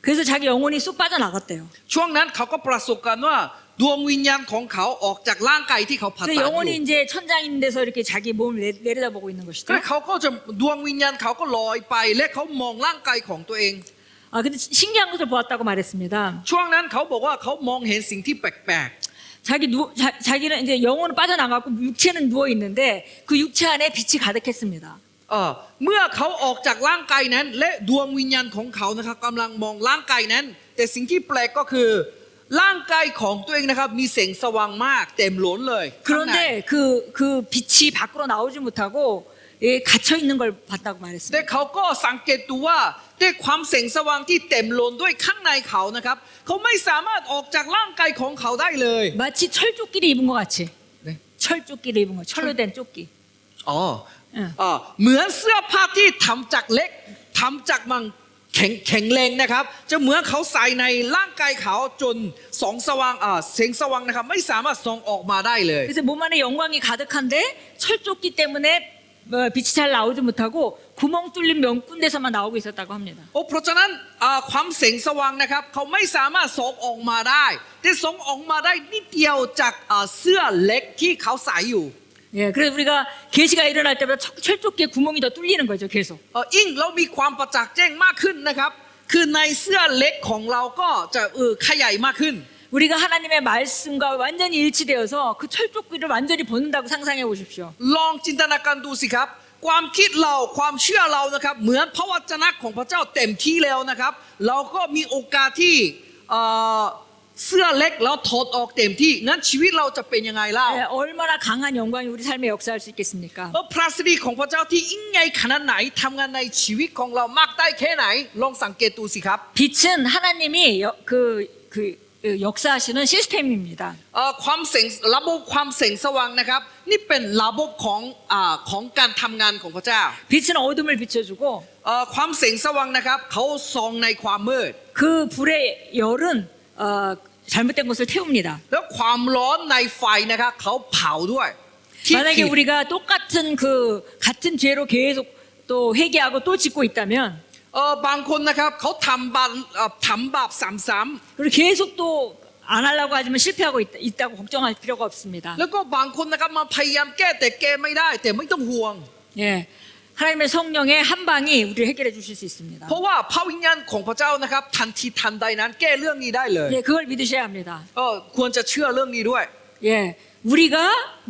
그래서 자기 영혼이 쑥 빠져나갔대요. ช่วงนั้นเขาก็ประสบการณ์ว่าดวงวิญญาณของเขาออกจากร่างกายที่เขาผ่า 그 ตัดอยู่ 영혼이 이제 천장인 데서 이렇게 자기 몸을 내려다보고 있는 것이죠. แล้วเขาก็จะดวงวิญญาณเขาก็ลอยไปและเขามองร่างกายของตัวเอง 근데 신기한 것을 보았다고 말했습니다. ช่วงนั้นเขาบอกว่าเขามองเห็นสิ่งที่แปลก 자기는 이제 영혼은 빠져나가고 육체는 누워 있는데 그 육체 안에 빛이 가득했습니다. เมื่อเขาออกจากร่างกายนั้น และดวงวิญญาณของเขานะครับกำลังมองร่างกายนั้น แต่สิ่งที่แปลกก็คือร่างกายของตัวเองนะครับมีแสงสว่างมากเต็มล้นเลยข้างใน 그런데 그 빛이 밖으로 나오지 못하고 갇혀 있는 걸 봤다고 แต่ 말했습니다. เขาก็สังเกตดูว่าด้วยความแสงสว่างที่เต็มล้นด้วยข้างในเขานะครับเขาไม่สามารถออกจากร่างกายของเขาได้เลย 마치 철조끼를 입은 것 같이. 네. 철조끼를 입은 거, 철로 된 조끼. เหมือนเสื้อผ้าที่ทำจากเหล็กทำจากมังแข็งแรงนะครับ จะเหมือนเขาใส่ในร่างกายเขาจนแสงสว่างนะครับไม่สามารถส่องออกมาได้เลย 그래서 몸 안에 영광이 가득한데 철조끼 때문에 빛이 잘 나오지 못하고 구멍 뚫린 명군데서만 나오고 있었다고 합니다. เพราะฉะนั้นความแสงสว่างนะครับเขาไม่สามารถส่องออกมาได้แต่ส่องออกมาได้นิดเดียวจากเสื้อเล็กที่เขาใส่อยู่ 예, 그래서 우리가 계시가 일어날 때마다 철조끼에 구멍이 더 뚫리는 거죠, 계속. ยิ่งเรามีความประจักษ์แจ้งมากขึ้นนะครับคือในเสื้อเล็กของเราก็จะขยายมากขึ้น 우리가 하나님의 말씀과 완전히 일치되어서 그 철조끼를 완전히 벗는다고 상상해 보십시오. ลองจินตนาการดูสิครับความคิดเราความเชื่อเรานะครับเหมือนพระวจนะของพระเจ้าเต็มที่แล้วนะครับเราก็มีโอกาสที่เสื้อเล็กแล้วถอดออกเต็มที่งั้นชีวิตเราจะเป็นยังไงเล่า 예, 얼마나 강한 영광이 우리 삶에 역사할 수 있겠습니까? พระสิริของพระเจ้าที่ยิ่งใหญ่ขนาดไหนทำงานในชีวิตของเรามากได้แค่ไหนลองสังเกตดูสิครับ 빛은 하나님이 역사하시는 시스템입니다. ความแสงระบบความแสงสว่างนะครับนี่เป็นระบบของการทำงานของพระเจ้า 빛은 어둠을 비춰주고 ความแสงสว่างนะครับเขาส่องในความมืด 그 불의 열은 잘못된 것을 태웁니다. แล้วความร้อนในไฟนะครับเขาเผาด้วยที่ 만약에 ผิด 우리가 똑같은 같은 죄로 계속 또 회개하고 또 짓고 있다면 บางคนนะครับเขาทำบาปซ้ำ 그리고 계속 또 안 하려고 하지만 실패하고 있다고 걱정할 필요가 없습니다. ๆแล้วก็บางคนนะครับมาพยายามแก้แต่แก้ไม่ได้แต่ไม่ต้องห่วง 예, 하나님의 성령의 한 방이 우리를 해결해 주실 수 있습니다. เพราะว่าพระวิญญาณของพระเจ้านะครับทันทีทันใดนั้นแก้เรื่องนี้ได้เลย 예, 그걸 믿으셔야 합니다. ควรจะเชื่อเรื่องนี้ด้วย 예, 우리가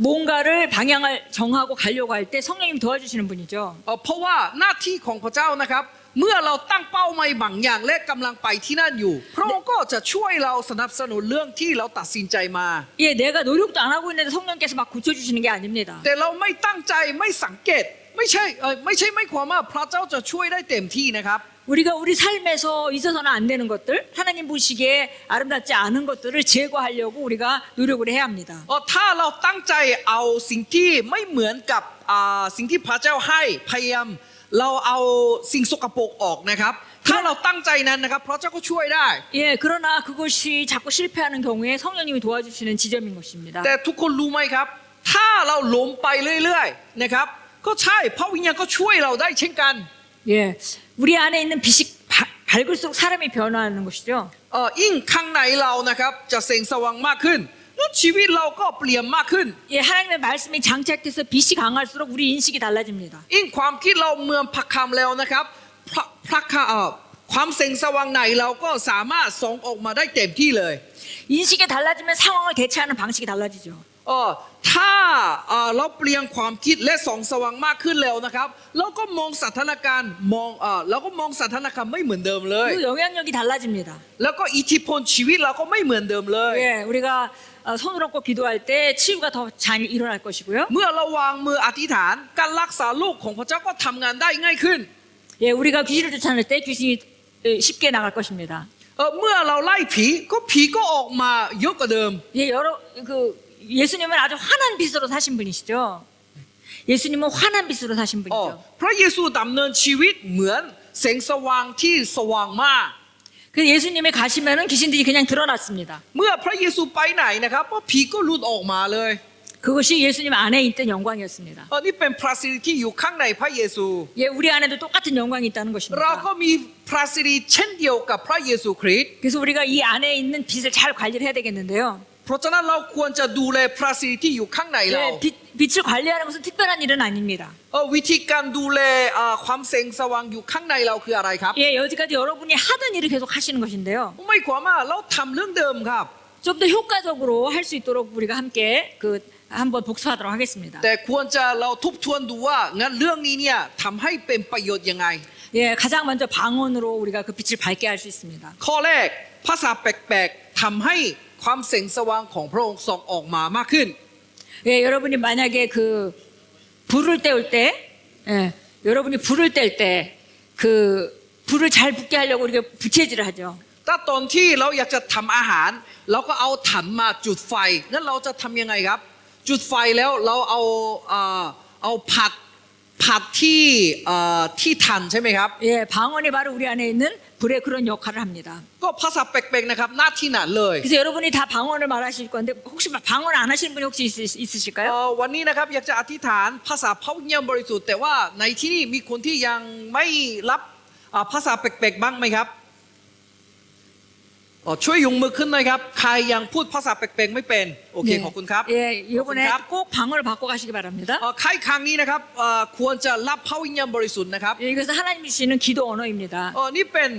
뭔가를 방향을 정하고 가려고 할 때 성령님 도와주시는 분이죠. เพราะว่าหน้าที่ของพระเจ้านะครับเมื่อเราตั้งเป้าหมายบางอย่างและกำลังไปที่นั่นอยู่พระองค์ก็จะช่วยเราสนับสนุนเรื่องที่เราตัดสินใจมา 예, 내가 노력도 안 하고 있는데 성령께서 막 고쳐주시는 게 아닙니다. แต่เราไม่ตั้งใจไม่สังเกตไม่ใช่ไม่ความว่าพระเจ้าจะช่วยได้เต็มที่นะครับ 우리가 우리 삶에서 있어서는 안 되는 것들, 하나님 보시기에 아름답지 않은 것들을 제거하려고 우리가 노력을 해야 합니다. ถ้าเราตั้งใจเอาสิ่งที่ไม่เหมือนกับสิ่งที่พระเจ้าให้พยายามเราเอาสิ่งสกปรกออกนะครับ ถ้าเราตั้งใจนั้นนะครับพระเจ้าก็ช่วยได้ 예, 그러나 그것이 자꾸 실패하는 경우에 성령님이 도와주시는 지점인 것입니다. แต่ทุกคนรู้ไหมครับ ถ้าเราล้มไปเรื่อยๆนะครับก็ใช่พระวิญญาณก็ช่วยเราได้เช่นกัน 예, 우리 안에 있는 빛이 밝을수록 사람이 변화하는 것이죠. ยิ่งข้างในเรานะครับจะแสงสว่างมากขึ้นแล้วชีวิตเราก็เปลี่ยนมากขึ้น 예, 하나님의 말씀이 장착돼서 빛이 강할수록 우리 인식이 달라집니다. ยิ่งความคิดเราเมืองพระคำแล้วนะครับความแสงสว่างในเราก็สามารถส่งออกมาได้เต็มที่เลย 인식이 달라지면 상황을 대처하는 방식이 달라지죠. ถ้าเราเปลี่ยนความคิดและส่องสว่างมากขึ้นแล้วนะครับเราก็มองสถานการณ์เราก็มองสถานการณ์ไม่เหมือนเดิมเลย 그리고 영향력이 달라집니다. แล้วก็อิทธิพลชีวิตเราก็ไม่เหมือนเดิมเลย 예, 우리가 손을 얹고 기도할 때 치유가 더 잘 일어날 것이고요. เมื่อเราวางมืออธิษฐานการรักษาโรคของพระเจ้าก็ทำงานได้ง่ายขึ้น 예, 우리가 귀신을 쫓아낼 때 귀신이 쉽게 나갈 것입니다. เมื่อเราไล่ผีก็ออกมาเยอะกว่าเดิม 예, 예수님은 아주 환한 빛으로 사신 분이시죠. 예수님은 환한 빛으로 사신 분이죠. พระเยซูดำเนินชีวิตเหมือนแสงสว่างที่สว่างมาก 그 예수님이 가시면은 귀신들이 그냥 드러났습니다. เมื่อพระเยซูไปไหนนะครับผีก็หลุดออกมาเลย 그것이 예수님 안에 있던 영광이었습니다. นี่เป็นพระสิริที่อยู่ข้างในพระเยซู 예, 우리 안에도 똑같은 영광이 있다는 เรา 것입니다. ก็มีพระสิริเช่นเดียวกับพระเยซูคริสต์ 그래서 우리가 이 안에 있는 빛을 잘 관리를 해야 되겠는데요. เพราะฉะนั้นเราควรจะดูแลพระสิริที่อยู่ข้างในเรา 예, 빛을 관리하는 것은 특별한 일은 아닙니다. วิธีการดูแลความแสงสว่างอยู่ข้างในเราคืออะไรครับ 예, 여지까지 여러분이 하던 일을 계속 하시는 것인데요. ไม่ความว่าเราทำเรื่องเดิมครับ 좀 더 효과적으로 할 수 있도록 우리가 함께 한번 복습하도록 하겠습니다. แต่ควรจะเราทบทวนดูว่างั้นเรื่องนี้เนี่ยทำให้เป็นประโยชน์ยังไง 예, 가장 먼저 방언으로 우리가 그 빛을 밝게 할 수 있습니다. ข้อแรกภาษาแปลกๆทำให้ความแสงสว่างของพระองค์ส่องออกมามากขึ้น 예, 여러분이 만약에 불을 때울 때, 예, 여러분이 불을 뗄 때 불을 잘 붙게 하려고 우리가 부채질을 하죠. ถ้าตอนที่เราอยากจะทำอาหารเราก็เอาถันมาจุดไฟงั้นเราจะทำยังไงครับ จุดไฟแล้วเราเอาผัดที่ถันใช่ไหมครับ 예, 방언이 바로 우리 안에 있는 불의 그런 역할을 합니다. ก็ภาษาแปลกๆนะครับหน้าที่นั้นเลย 그래서 여러분이 다 방언을 말하실 건데 혹시 방언 안 하시는 분이 혹시 있으실까요? วันนี้นะครับอยากจะอธิษฐานภาษาพระวิญญาณบริสุทธิ์แต่ว่าในที่นี่มีคนที่ยังไม่รับภาษาแปลกๆบ้างไหมครับช่วยยกมือขึ้นหน่อยครับใครยังพูดภาษาแปลกๆไม่เป็นโอเค 네. ขอบคุณครับ 예, 이번에 꼭 방언을 받고 가시기 바랍니다. ใครครั้งนี้นะครับควรจะรับพระวิญญาณบริสุทธิ์นะครับ 예, 이것은 하나님이 주시는 기도 언어입니다. นี่เป็น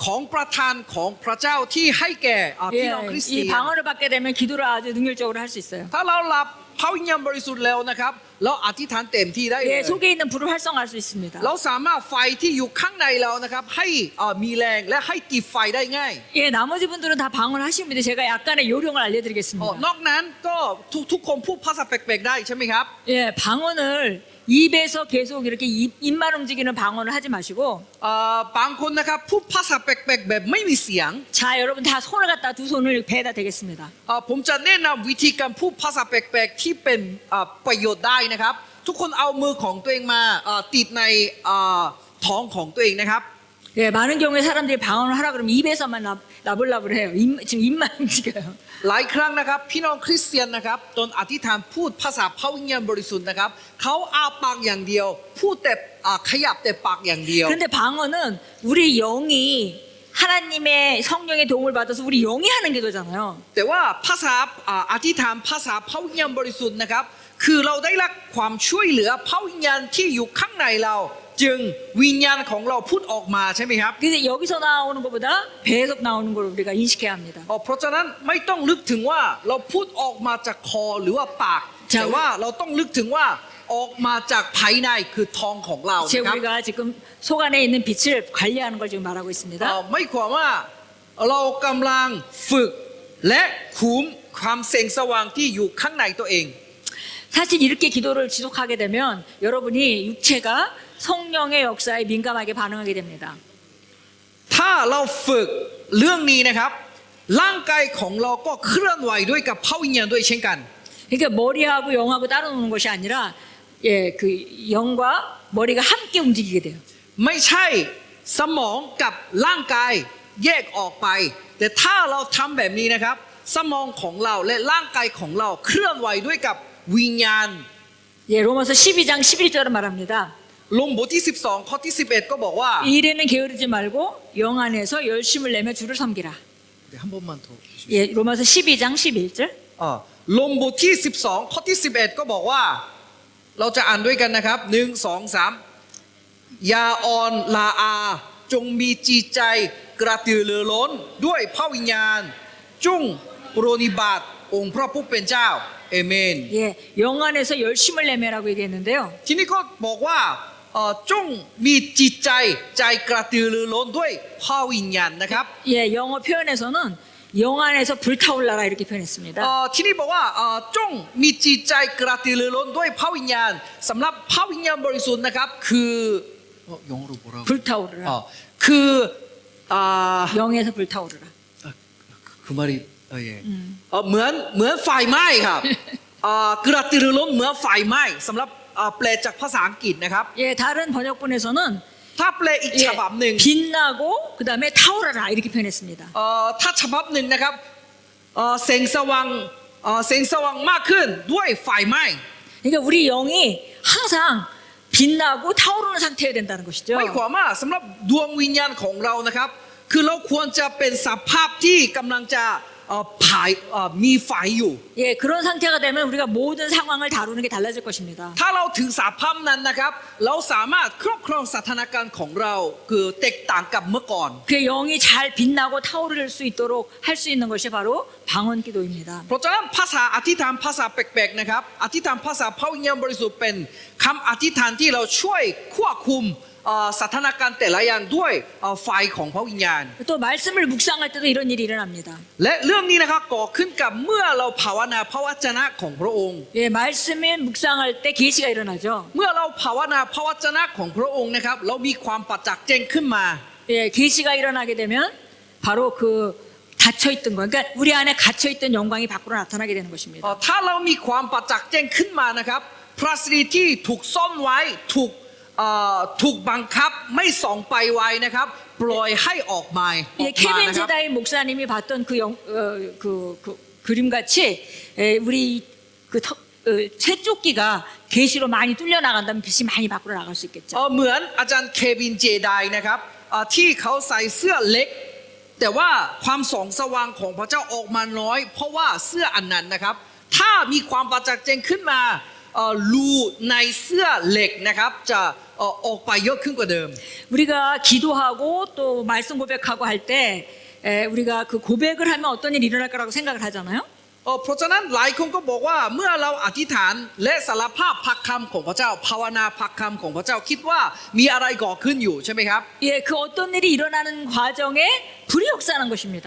ของประทานของพระเจ้าที่ให้แก่พี่ 예, น้องคริส 이 เตียน 방언을 받게 되면 기도를 아주 능률적으로 할 수 있어요. ถ้าเรารับพระวิญญาณบริสุทธิ์แล้วนะครับเราอธิษฐานเต็มที่ได้เลย 예, 속에 있는 불을 활성화할 수 있습니다. เราสามารถไฟที่อยู่ข้างในเรานะครับให้มีแรงและให้ติดไฟได้ง่าย 예, 나머지 분들은 다 방언하십니다. 제가 약간의 요령을 알려드리겠습니다. นอกนั้นก็ทุกคนพูดภาษาแปลกๆได้ใช่ไหมครับ 예, 방언을 입에서 계속 이렇게 입만 움직이는 방언을 하지 마시고 บางคนนะครับพูดภาษาแปลกๆแบบไม่มีเสียง 자, 여러분 다 손을 갖다 두 손을 배에다 대겠습니다. ผมจะแนะนำวิธีการพูดภาษาแปลกๆที่เป็นประโยชน์ได้นะครับ ทุกคนเอามือของตัวเองมาติดในท้องของตัวเองนะครับ 예, 많은 경우에 사람들이 방언을 하라 그러면 입에서만 나불나불 해요. 지금 입만 움직여요. หลายครั้งนะครับพี่น้องคริสเตียนนะครับตอนอธิษฐานพูดภาษาพระวิญญาณบริสุทธิ์นะครับเขาอ้าปากอย่างเดียว พูดแต่ขยับแต่ปากอย่างเดียว 그런데 방언은 우리 영이 하나님의 성령의 도움을 받아서 우리 영이 하는 기도잖아요. แต่ว่าภาษาอธิษฐานภาษาพระวิญญาณบริสุทธิ์นะครับคือเราได้รับความช่วยเหลือพระวิญญาณที่อยู่ข้างในเราจึงวิญญาณของเราพูดออกมาใช่ไหมครับ 근데 여기서 나오는 것보다 배에서 나오는 걸 우리가 인식해야 합니다. เพราะฉะนั้นไม่ต้องนึกถึงว่าเราพูดออกมาจากคอหรือว่าปากแต่ว่าเราต้องนึกถึงว่าออกมาจากภายในคือท้องของเรา 지금 นะครับ 우리가 지금 속 안에 있는 빛을 관리하는 걸 지금 말하고 있습니다. ไม่ความว่าเรากำลังฝึกและคุมความแสงสว่างที่อยู่ข้างในตัวเอง 사실 이렇게 기도를 지속하게 되면 여러분이 육체가 성령의 역사에 민감하게 반응하게 됩니다. ถ้าเราฝึกเรื่องนี้นะครับร่างกายของเราก็เคลื่อนไหวด้วยกับพระวิญญาณด้วยเช่นกัน 그러니까 머리하고 영하고 따로 노는 것이 아니라 예, 그 영과 머리가 함께 움직이게 돼요. ไม่ใช่ สมองกับร่างกายแยกออกไป แต่ถ้าเราทำแบบนี้นะครับ สมองของเราและร่างกายของเราเคลื่อนไหวด้วยกับวิญญาณ 예, 로마서 12장 11절은 말합니다. ลงบทที่ 12 ข้อที่ 11 ก็บอกว่า 이 일에는 게으르지 말고 영 안에서 열심을 내며 주를 섬기라. 한 번만 더 예, 로마서 12장 11절. ลงบทที่ 12 ข้อที่ 11 ก็บอกว่า เราจะอ่านด้วยกันนะครับ 1 2 3 อย่าอ่อนลาอาจงมีจิตใจกระตือรือร้นด้วยพระวิญญาณจงปรนนิบัติองค์พระผู้เป็นเจ้าเอเมน 예, 영 안에서 열심을 내매라고 얘기했는데요. ทีนี้ก็บอกว่าจงมีจิตใจกระตือรือร้นด้วยพระวิญญาณนะครับ 예, 영어 표현에서는 영 안에서 불타올라라 이렇게 표현했습니다. ที่นี่บอกว่าจงมีจิตใจกระตือรือร้นด้วยพระวิญญาณสำหรับพระวิญญาณบริสุทธิ์นะครับคือ영어로 뭐라고? 불타오르라. 그 영에서 불타오르라. 그 말이 예. เหมือนไฟไหม้ครับกระตือรือร้นเหมือนไฟไหม้สำหรับแปลจากภาษาอังกฤษนะครับ 예, 다른 번역본에서는 ถ้าแปลอีก 예, ฉบับหนึ่ง 빛나고 그다음에 타오르라 이렇게 표현했습니다. ถ้าฉบับหนึ่งนะครับแสงสว่างมากขึ้นด้วยไฟไหม้ 그러니까 우리 영이 항상 빛나고 타오르는 상태여야 된다는 것이죠. ไม่ความว่าสำหรับดวงวิญญาณของเรานะครับคือเราควรจะเป็นสภาพที่กำลังจะมีไฟอยู่ 예, 그런 상태가 되면 우리가 모든 상황을 다루는 게 달라질 것입니다. ถ้าเราถึงสภาพนั้นนะครับเราสามารถครอบครองสถานการณ์ของเราคือแตกต่างกับเมื่อก่อน 그 영이 잘 빛나고 타오를 수 있도록 할 수 있는 것이 바로 방언기도입니다. เพราะฉะนั้นภาษาอธิษฐานภาษาแปลกๆนะครับอธิษฐานภาษาพระวิญญาณบริสุทธิ์เป็นคำอธิษฐานที่เราช่วยควบคุมสถานการณ์แต่ละอย่างด้วยไฟของพระวิญญาณ 또 말씀을 묵상할 때도 이런 일이 일어납니다. และเรื่องนี้นะครับก่อขึ้นกับเมื่อเราภาวนาพระวจนะของพระองค์ 예, 말씀에 묵상할 때 계시가 일어나죠. เมื่อเราภาวนาพระวจนะของพระองค์นะครับเรามีความประจักษ์แจ้งขึ้นมา 예, 계시가 일어나게 되면 바로 그 닫혀있던 거, 그러니까 우리 안에 갇혀있던 영광이 밖으로 나타나게 되는 것입니다. ถ้าเรามีความประจักษ์แจ้งขึ้นมานะครับพระสิทธิ์ที่ถูกซ่อนไว้ถูกบังคับไม่ส่องไปไว้นะครับปล่อยให้ออกมา 예, นะครับ 케빈 제다이 목사님이 봤던 그 그림 같이 우리 쇠조끼가 계시로 많이 뚫려 나간다면 빛이 많이 밖으로 나갈 수 있겠죠. เหมือนอาจารย์เควินเจไดนะครับที่เขาใส่เสื้อเล็กแต่ว่าความส่องสว่างของพระเจ้าออกมาน้อยเพราะว่าเสื้ออันนั้นนะครับถ้ามีความประจักษ์แจ้งขึ้นมารูในเสื้อเหล็กนะครับจะออกไปเยอะขึ้นกว่าเดิม 우리가 기도하고 또 말씀 고백하고 할 때 우리가 그 고백을 하면 어떤 일이 일어날 거라고 생각을 하잖아요. เพราะฉะนั้นหลายคนก็บอกว่าเมื่อเราอธิษฐานและสารภาพพระคำของพระเจ้าภาวนาพระคำของพระเจ้าคิดว่ามีอะไรก่อขึ้นอยู่ใช่ไหมครับ 예, 그 어떤 일이 일어나는 과정에 불이 역사하는 것입니다.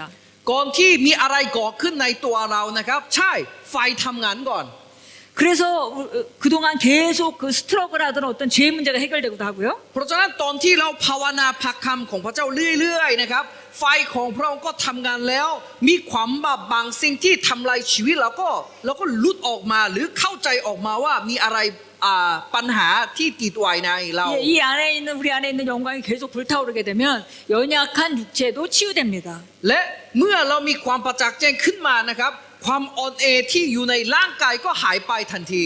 ก่อนที่มีอะไรก่อขึ้นในตัวเรานะครับใช่ไฟทำงานก่อน 그래서 그동안 계속 그 스트러글 하던 어떤 죄 문제가 해결되기도 하고요. เพราะฉะนั้นตอนที่เราภาวนาพระคำของพระเจ้าเรื่อยๆนะครับไฟของพระองค์ก็ทำงานแล้วมีความบางสิ่งที่ทำลายชีวิตเราก็หลุดออกมาหรือเข้าใจออกมาว่ามีอะไรปัญหาที่ติดไว้ในเรา 예, 이 안에 있는 우리 안에 있는 영광이 계속 불타오르게 되면 연약한 육체도 치유됩니다. และเมื่อเรามีความประจักษ์แจ้งขึ้นมานะครับความอ่อนแอที่อยู่ในร่างกายก็หายไปทันที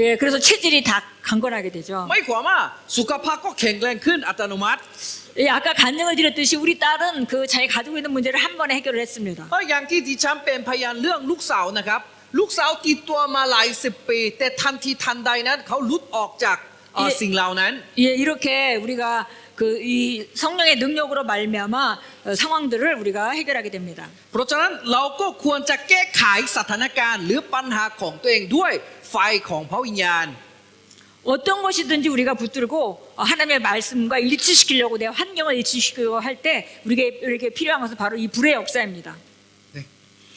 예, 그래서 체질이 다 강건하게 되죠. ไม่ความว่าสุขภาพก็แข็งแรงขึ้นอัตโนมัติ 예, 아까 간증을 드렸듯이 우리 딸은 그 자기 가지고 있는 문제를 한 번에 해결을 했습니다. อย่างที่ดิฉันเป็นพยานเรื่องลูกสาวนะครับลูกสาวติดตัวมาหลายสิบปีแต่ทันทีทันใดนั้นเขาหลุดออกจากสิ่งเหล่านั้น 예, 이렇게 우리가 그 이 성령의 능력으로 말미암아 상황들을 우리가 해결하게 됩니다. เพราะฉะนั้นเราก็ควรจะแก้ไขสถานการณ์หรือปัญหาของตัวเองด้วยไฟของพระวิญญาณ 어떤 것이든지 우리가 붙들고 하나님의 말씀과 일치시키려고 내 환경을 일치시키려고 할 때 우리에게 필요한 것은 바로 이 불의 역사입니다. 네.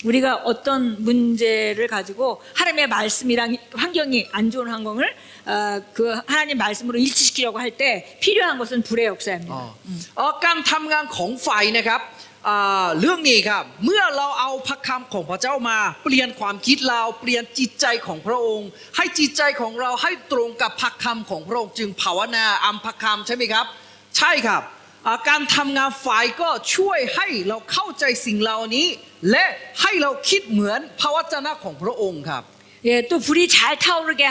우리가 어떤 문제를 가지고 하나님의 말씀이랑 환경이 안 좋은 환경을 그 하나님 말씀으로 일치시키려고 할 때 필요한 것은 불의 역사입니다. การทำงานของไฟนะครับเรื่องนี้ครับเมื่อเราเอาพระคำของพระเจ้ามาเปลี่ยนความคิดเราเปลี่ยนจิตใจของพระองค์ให้จิตใจของเราให้ตรงกับพระคำของพระองค์จึงภาวนาอัมพระคำใช่ไหมครับใช่ครับ การทำงานฝ่ายก็ช่วยให้เราเข้าใจสิ่งเหล่านี้ และให้เราคิดเหมือนพระวจนะของพระองค์ครับ 예, 또 불이 잘 타오르게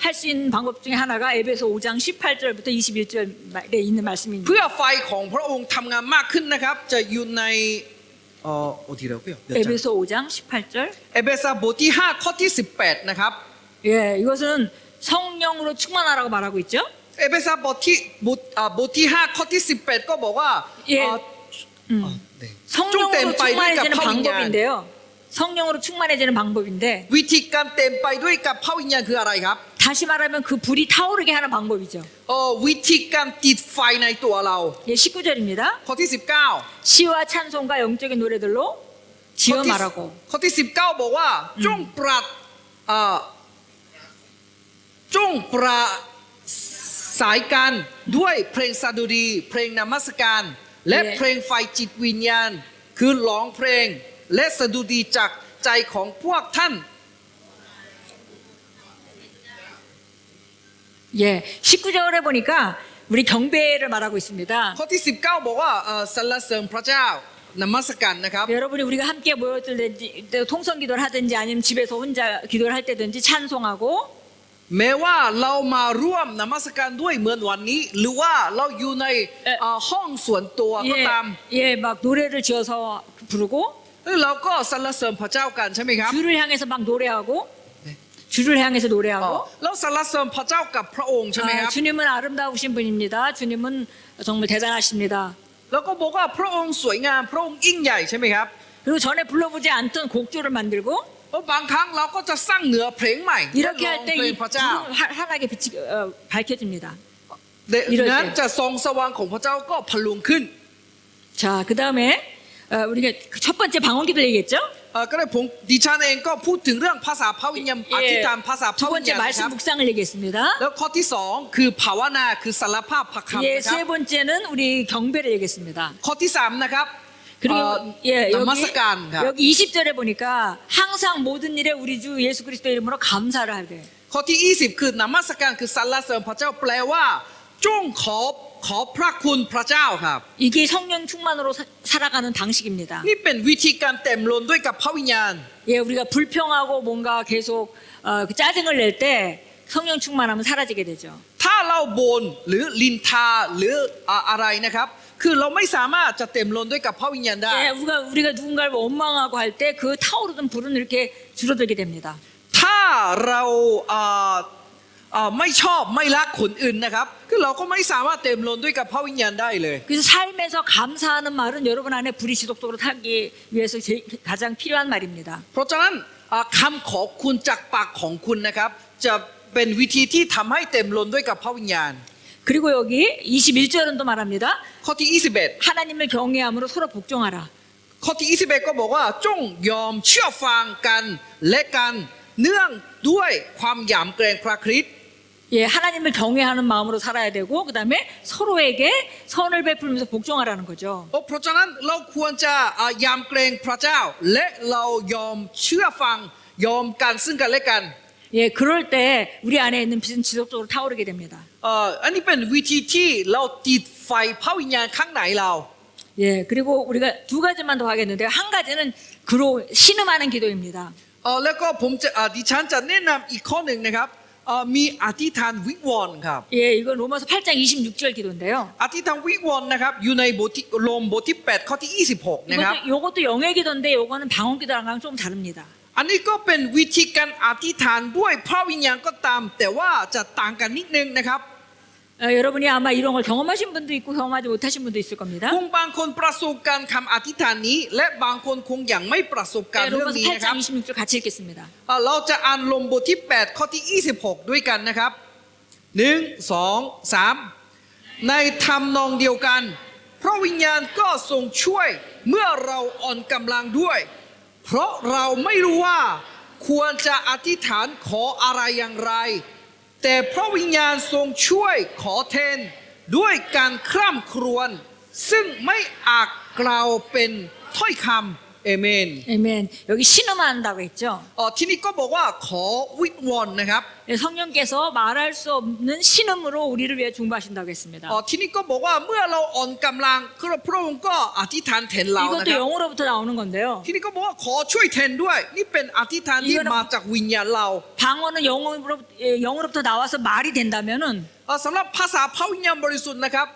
할 수 있는 방법 중에 하나가 에베소 5장 18절부터 21절에 있는 말씀입니다. เพื่อไฟของพระองค์ทำงานมากขึ้นนะครับ จะอยู่ใน어디라고요? 에베소 5장 18절. เอเบโสบทที่5ข้อที่18นะครับ 예, 이것은 성령으로 충만하라고 말하고 있죠. เอเบโสบทที่5ข้อที่18ก็บอกว่า 예. เ 성령으로 충만해지는 พระวิญญาณ 방법인데요. 성령으로 충만해지는 방법인데 วิธีการเต็มไปด้วยกับพระวิญญาณคืออะไรครับ 다시 말하면 그 불이 타오르게 하는 방법이죠. วิธีการติดไฟในตัวเรา 예, 19절입니다. ข้อที่19 시와 찬송과 영적인 노래들로 지어 말하고 ข้อที่19บอกว่าจงประสายกันด้วยเพลงสดุดีเพลงนมัสการ และเพลงไฟจิตวิญญาณ คือร้องเพลงและสดุดีจากใจของพวกท่าน 예, 19절에 보니까 우리 경배를 말하고 있습니다. ข้อที่19บอกว่าสรรเสริญพระเจ้านมัสการนะครับ 여러분이 우리가 함께 모였든지 통성 기도를 하든지 아니면 집에서 혼자 기도를 할 때든지 찬송하고 แม้ว่าเรามาร่วมนมัสการด้วยเหมือนวันนี้ หรือว่าเราอยู่ในห้องส่วนตัวก็ตาม 예, 막 노래를 지어서 부르고 เราก็สรรเสริญพระเจ้ากันใช่ไหมครับ 주를 향해서 막 노래하고 주를 향해서 노래하고 เราสรรเสริญพระเจ้ากับพระองค์ใช่ไหมครับ 주님은 아름다우신 분입니다. 주님은 정말 대단하십니다. แล้วก็บอกว่าพระองค์สวยงามพระองค์ยิ่งใหญ่ใช่ไหมครับ 그리고 전에 불러보지 않던 곡조를 만들고 เพราะบางครั้งเราก็จะสร้างเนื้อเพลงใหม่ 이렇게 ร้อง 할 때 เพล 이 งพระเจ้า 환하게 빛이 밝혀집니다. ดังนั้นจะทรงสว่างของพระเจ้าก็พลุงขึ้น 자, 그 다음에 우리가 첫 번째 방언기도 얘기했죠. ก็ได้ผมดิฉันเองก็พูดถึงเรื่องภาษาพระวิญญาณอธิษฐานภาษาพ 두 ระวิญ 번째 ญาณนะค 말씀 รับ 묵상을 얘기했습니다. แล้วข้อที่สองคือภาวนาคือสารภาพพระคำ 예, นะครับ 세 번째는 우리 경배를 얘기했습니다. ข้อที่สามนะครับ 그리고 예, นมัสการครับ 여기 20절에 보니까 항상 모든 일에 우리 주 예수 그리스도 이름으로 감사를 하되 ข้อที่20คือนมัสการคือสรรเสริญพระเจ้าแปลว่าจงขอพระคุณพระเจ้าครับ 이게 성령 충만으로 살아가는 방식입니다. นี่เป็นวิธีการเต็มล้นด้วยกับพระวิญญาณ 예, 우리가 불평하고 뭔가 계속 그 짜증을 낼 때 성령 충만하면 사라지게 되죠. ถ้าเราบ่นหรือลินทาหรืออะไรนะครับ คือเราไม่สามารถจะเต็มล้นด้วยกับพระวิญญาณได้ 예, 우리가 누군가를 원망하고 할 때 그 타오르던 불은 이렇게 줄어들게 됩니다. ถ้าเราไม่ชอบไม่รักคนอื่นนะครับคือเราก็ไม่สามารถเต็มล้นด้วยกับพระวิญญาณได้เลย 그래서 삶에서 감사하는 말은 여러분 안에 불이 지속적으로 타기 위해서 가장 필요한 말입니다. เพราะฉะนั้นคำขอบคุณจากปากของคุณนะครับ จะเป็นวิธีที่ทำให้เต็มล้นด้วยกับพระวิญญาณ 그리고 여기 21절은 또 말합니다. ข้อที่21 하나님을 경외함으로 서로 복종하라. ข้อที่21ก็บอกว่าจงยอมเชื่อฟังกันและกันเนื่องด้วยความหยำเกรงพระคริสต์ 예, 하나님을 경외하는 마음으로 살아야 되고 그다음에 서로에게 선을 베풀면서 복종하라는 거죠. เพราะฉะนั้นเราควรจะยำเกรงพระเจ้า และเรายอมเชื่อฟังยอมกันซึ่งกันและกัน 예, 그럴 때 우리 안에 있는 빛은 지속적으로 타오르게 됩니다. อันนี้เป็นวิธีที่เราติดไฟพระวิญญาณข้างในเรา 예, 그리고 우리가 두 가지만 더 하겠는데요. 한 가지는 그로 신음하는 기도입니다. แล้วก็ผมจะดิฉันจะแนะนำอีกข้อหนึ่งนะครับมีอธิษฐานวิงวอนครับ 예, 이건 로마서 8장 26절 기도인데요. อธิษฐานวิงวอนนะครับอยู่ในโรมบทที่8ข้อที่26นะครับ 이것도 영의 기도인데 이거는 방언 기도랑은 좀 다릅니다. อันนี้ก็เป็นวิธีการอธิษฐานด้วยพระวิญญาณก็ตาม แต่ว่าจะต่างกันนิดนึงนะครับ 여러분이 아마 이런 걸 경험하신 분도 있고 경험하지 못하신 분도 있을 겁니다. คงบางคนประสบการณ์คำอธิษฐานนี้ และบางคนคงยังไม่ประสบการณ์ 네, เรื่อง 로마서 นี้นะครับ 8장 26절 같이 읽겠습니다. เราจะอ่านโรมบทที่8ข้อที่26ด้วยกันนะครับ1 2 3ในธรรมนองเดียวกันพระวิญญาณก็ทรงช่วยเมื่อเราอ่อนกำลังด้วย เพราะเราไม่รู้ว่าควรจะอธิษฐานขออะไรอย่างไร แต่พระวิญญาณทรงช่วยขอแทนด้วยการคร่ำครวญซึ่งไม่อาจกล่าวเป็นถ้อยค เอเมน 아멘. 여기 신음한다고 했죠. ที่นี่ก็บอกว่าขอวิงวอนนะครับ 네, 성령께서 말할 수 없는 신음으로 우리를 위해 중보하신다고 했습니다. ที่นี่ก็บอกว่าเมื่อเราอ่อนกำลังพระองค์ก็อธิษฐานแทนเรานะ 이것도 ครับ 영으로부터 나오는 건데요. ที่นี่ก็บอกว่าขอช่วยแทนด้วย นี่เป็นอธิษฐานที่มาจากวิญญาณเรา 방언은 영으로부터 나와서 말이 된다면은 สำหรับภาษาพระวิญญาณบริสุทธิ์นะครับ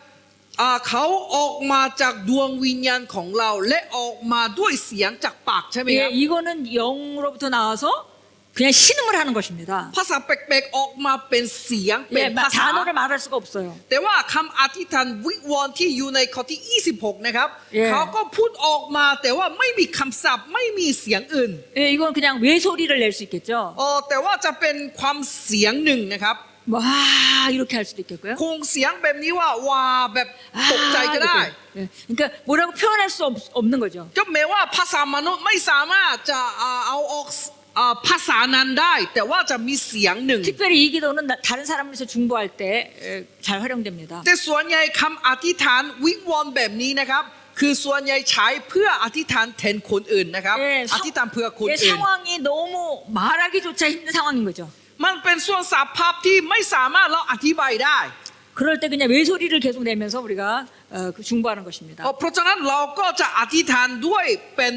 เขาออกมาจากดวงวิญญาณของเราและออกมาด้วยเสียงจากปากใช่ไหมครับ 예, 이거는 영으로부터 나와서 그냥 신음을 하는 것입니다. ภาษาแปลกๆออกมาเป็นเสียงเป็น 예, ภาษา 단어를 말할 수가 없어요. แต่ว่าคำอธิษฐานวิงวอนที่อยู่ในข้อที่ 26 นะครับ Yeah. เขาก็พูดออกมาแต่ว่าไม่มีคำศัพท์ไม่มีเสียงอื่น 예, 이건 그냥 외소리를 낼 수 있겠죠. แต่ว่าจะเป็นความเสียงหนึ่งนะครับ 와 이렇게 할 수도 있겠고요. คงเสียงแบบนี้ว่าว้าแบบตกใจก็ได้ 이렇게. 예, 그러니까 뭐라고 표현할 수 없는 거죠. ก็แม้ว่าภาษามนุษย์ไม่สามารถจะเอาออกภาษานั้นได้ แต่ว่าจะมีเสียงหนึ่ง 특별히 이 기도는 다른 사람을 위해서 중보할 때 잘 활용됩니다. แต่ส่วนใหญ่คำอธิษฐานวิงวอนแบบนี้นะครับ คือส่วนใหญ่ใช้เพื่ออธิษฐานแทนคนอื่นนะครับ 예, อธิษฐานเพื่อคน 예, อื่น 상황이 너무 말하기조차 힘든 상황인 거죠. มันเป็นส่วนสภาพที่ไม่สามารถเราอธิบายได้ 그럴 때 그냥 외소리를 계속 내면서 우리가 중보하는 것입니다. เพราะฉะนั้นเราก็จะอธิษฐานด้วยเป็น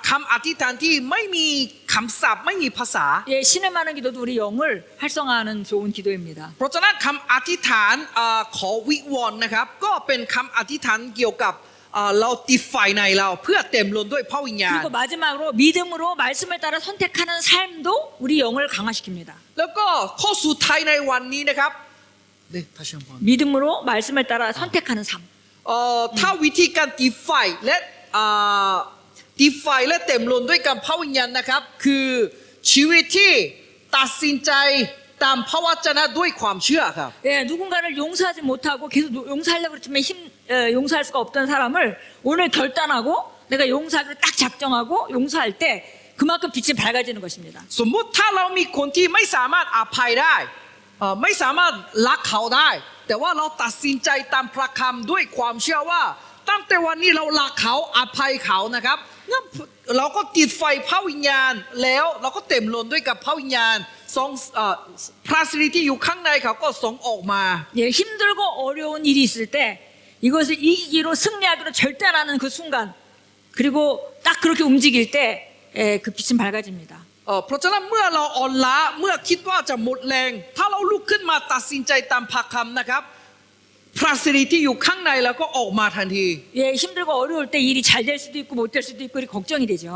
คำอธิษฐานที่ไม่มีคำศัพท์ไม่มีภาษา 예, 신음하는 기도도 우리 영을 활성화하는 좋은 기도입니다. เพราะฉะนั้นคำอธิษฐานขอวิงวอนนะครับก็เป็นคำอธิษฐานเกี่ยวกับเราติดไฟในเราเพื่อเต็มล้นด้วยพระวิญญาณ 그리고 마지막으로 믿음으로 말씀을 따라 선택하는 삶도 우리 영을 강화시킵니다. แล้วก็ข้อสุดท้ายในวันนี้นะครับ네 다시 한번 믿음으로 말씀을 따라 선택하는 삶. ถ้าวิธีการติดไฟและติดไฟและเต็มล้นด้วยกับพระวิญญาณนะครับคือชีวิตที่ตัดสินใจตามพระวจนะด้วยความเชื่อครับ 예, 누군가를 용서하지 못하고 계속 용서하려고 그랬지만 용서할 수가 없던 사람을 오늘 결단하고 내가 용서하기로 딱 작정하고 용서할 때 그만큼 빛이 밝아지는 것입니다. สมมุติถ้าเรามีคนที่ไม่สามารถอภัยได้ไม่สามารถรักเขาได้ แต่ว่าเราตัดสินใจตามพระคำด้วยความเชื่อว่า ตั้งแต่วันนี้เรารักเขาอภัยเขานะครับงั้นเราก็ติดไฟพระวิญญาณแล้วเราก็เต็มล้นด้วยกับพระวิญญาณสองพระสิริที่อยู่ข้างในเขาก็ส่งออกมา 예, 힘들고 어려운 일이 있을 때 이것을 이기기로 승리하기로 결단하는 그 순간 그리고 딱 그렇게 움직일 때 그 빛은 밝아집니다. เพราะฉะนั้นเมื่อเราอ่อนล้าเมื่อคิดว่าจะหมดแรง ถ้าเราลุกขึ้นมาตัดสินใจตามพระคำนะครับพระสิริที่อยู่ข้างในเราก็ออกมาทันที 예, 힘들고 어려울 때 일이 잘 될 수도 있고 못 될 수도 있고 걱정이 되죠.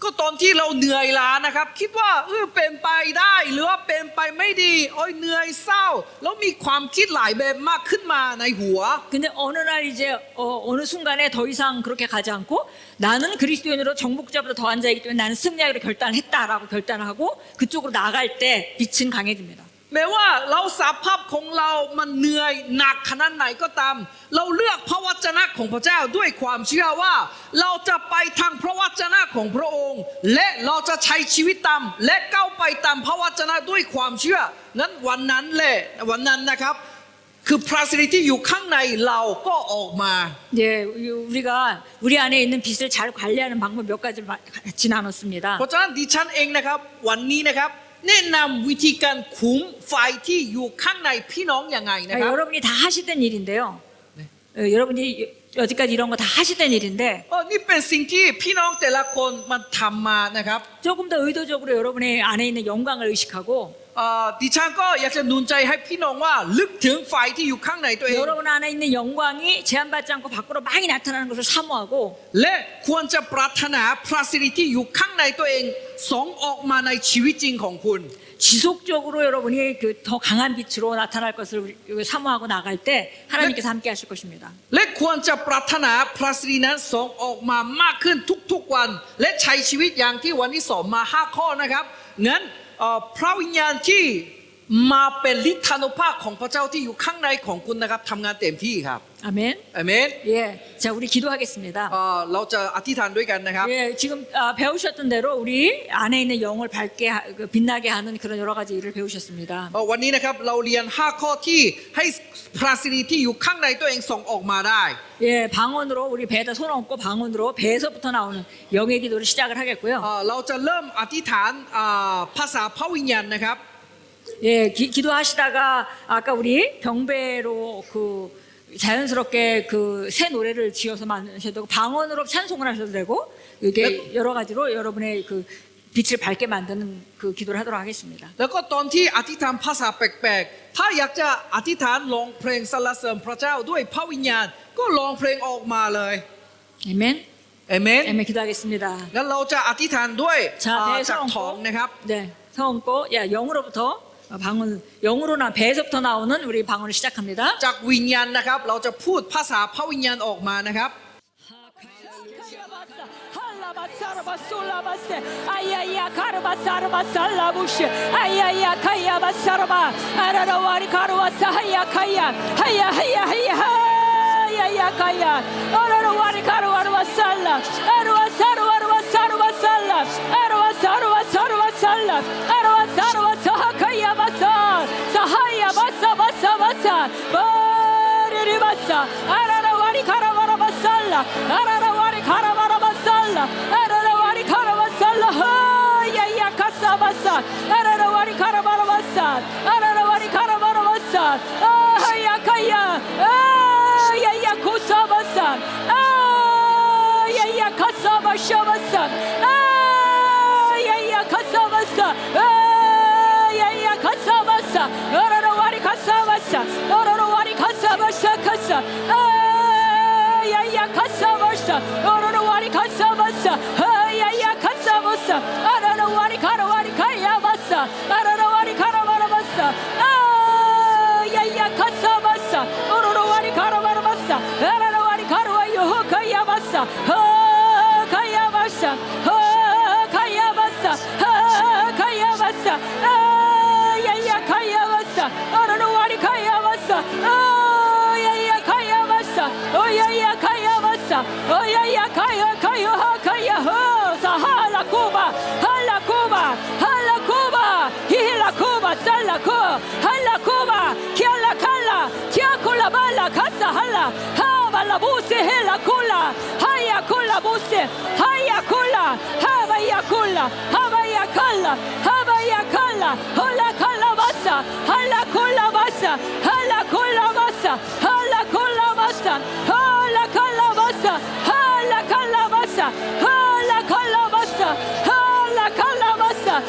ก็ตอนที่เราเหนื่อยล้านะครับคิดว่าเป็นไปได้หรือว่าเป็นไปไม่ดีเหนื่อยเศร้าแล้วมีความคิดหลายแบบมากขึ้นมาในหัว 근데 어느 날 이제 어느 순간에 더 이상 그렇게 가지 않고 나는 그리스도인으로 정복자보다 더 앉아있기 때문에 나는 승리하기로 결단을 했다라고 결단을 하고 그쪽으로 나갈 때 빛은 강해집니다. แม้ว่าเราสภาพของเรามันเหนื่อยหนักขนาดไหนก็ตาม เราเลือกพระวจนะของพระเจ้าด้วยความเชื่อว่า เราจะไปทางพระวจนะของพระองค์ และเราจะใช้ชีวิตตามและก้าวไปตามพระวจนะด้วยความเชื่อนั้นวันนั้นนะครับคือพระสิริที่อยู่ข้างในเราก็ออกมา 예, 우리가 우리 안에 있는 빛을 잘 관리하는 방법 몇 가지를 같이 나눴습니다. เพราะฉะนั้นดิฉันเองนะครับวันนี้นะครับแนะนำวิธีการคุมไฟที่อยู่ข้างในพี่น้องยังไงนะครับ 여러분이 다 하시던 일인데요. 여러분이 여지까지 이런 거 다 하시던 일인데 นี่เป็นสิ่งที่พี่น้องแต่ละคนมันทำมานะครับ 조금 더 의도적으로 여러분의 안에 있는 영광을 의식하고 ดิฉันก็อยากจะหนุนใจให้พี่น้องว่าลึกถึงไฟที่อยู่ข้างในตัวเอง 여러분 안에 있는 영광이 제한받지 않고 밖으로 많이 나타나는 것을 사모하고 และควรจะปรารถนาพระสิริที่อยู่ข้างในตัวเองส่งออกมาในชีวิตจริงของคุณ 지속적으로 여러분이 그 더 강한 빛으로 나타날 것을 사모하고 나갈 때 하나님께서 함께 하실 것입니다. และควรจะปรารถนาพระสิรินั้นส่งออกมามากขึ้นทุกๆวัน และใช้ชีวิตอย่างที่วันนี้สอนมา5 ข้อนะครับงั้นพระวิญญาณที่ มาเป็นฤทธานุภาพของพระเจ้าที่อยู่ข้างในของคุณนะครับทำงานเต็มที่ครับ 아멘. อาเมน 예, 자 우리 기도하겠습니다. เราจะอธิษฐานด้วยกันนะครับ 예, 지금 배우셨던 대로 우리 안에 있는 영을 밝게 빛나게 하는 그런 여러 가지 일을 배우셨습니다. วันนี้นะครับเราเรียน 5 ข้อที่ให้พระสิริที่อยู่ข้างในตัวเองส่งออกมาได้ 예, 방언으로 우리 배에다 손 얹고 방언으로 배에서부터 나오는 영의 기도를 시작을 하겠고요. เราจะเริ่มอธิษฐานภาษาพระวิญญาณนะครับ 예, 기도하시다가 아까 우리 병배로 그 자연스럽게 그 새 노래를 지어서 만드셔도 되고 방언으로 찬송을 하셔도 되고 이게 여러 가지로 여러분의 그 빛을 밝게 만드는 그 기도를 하도록 하겠습니다. แล้วก็ตอนที่อธิษฐานภาษาแปลกๆถ้าอยากจะอธิษฐานร้องเพลงสรรเสริญพระเจ้าด้วยพระวิญญาณก็ร้องเพลงออกมาเลย 아멘. เอเมน 아멘 기도하겠습니다. งั้นเราจะอธิษฐานด้วย 자, 배에서 จากท้องนะครับ 네, 성 얹고 야 영으로부터 방언 영으로나 배에서부터 나오는 우리 방언을 시작합니다. จากวิญญาณนะครับเราจะพูดภาษาพระวิญญาณออกมานะครับ 아야야 가르바사르바살라부시 아야야 카야바사르바 아라라와리 가르와사 하야카야 하야하야하야 하야야 카야 아라라와리 가르와르바살라 아르와사르와르바사르바살라 아르와사르와사르바살라 아르와사르와사하카야바사 사하야바사바사바사 바리리바사 아라라와리 가르와르바살라 아라라와리 가르와르바살라 아라라와리 가르바살라 하야야 카사바사 아라라와리 가르바라바사 아라라와리 가르바라바사 아하야카야 아야야 코사바사 아야야 카사바샤바사 아야야 카사바사 아야야 카사바사 아라라와리 카사바사 아라라와리 카사바사 카사 아야야 카사바사 아라라와리 카사바사 아야야 카사바사 아라라와리 가라와리 가야바사 아라라와리 가라바라바사 아야야 카사바사 아라라와리 가라바라바사 아라라와리 가라와요 가야바사 가야바사 가야바사 가야바사 아야야 가야바사 아라라와리 가야바사 아야야 가야바사 아야야 가야바사 아야야 가야 가요 가야 사할라쿠바 할라쿠바 할라쿠바 히힐라쿠바 살라쿠 할라쿠바 키알라칼라 티아콜라발라 카사할라 하발라부세 헬라콜라 하야콜라부세 하야콜라 하바야콜라 하바야칼라 하바야칼라 홀라칼라바사 할라콜라바사 할라콜라바사 할라콜라바사 할라칼라바사 할라칼라바사 할라칼라바사 할라칼라바사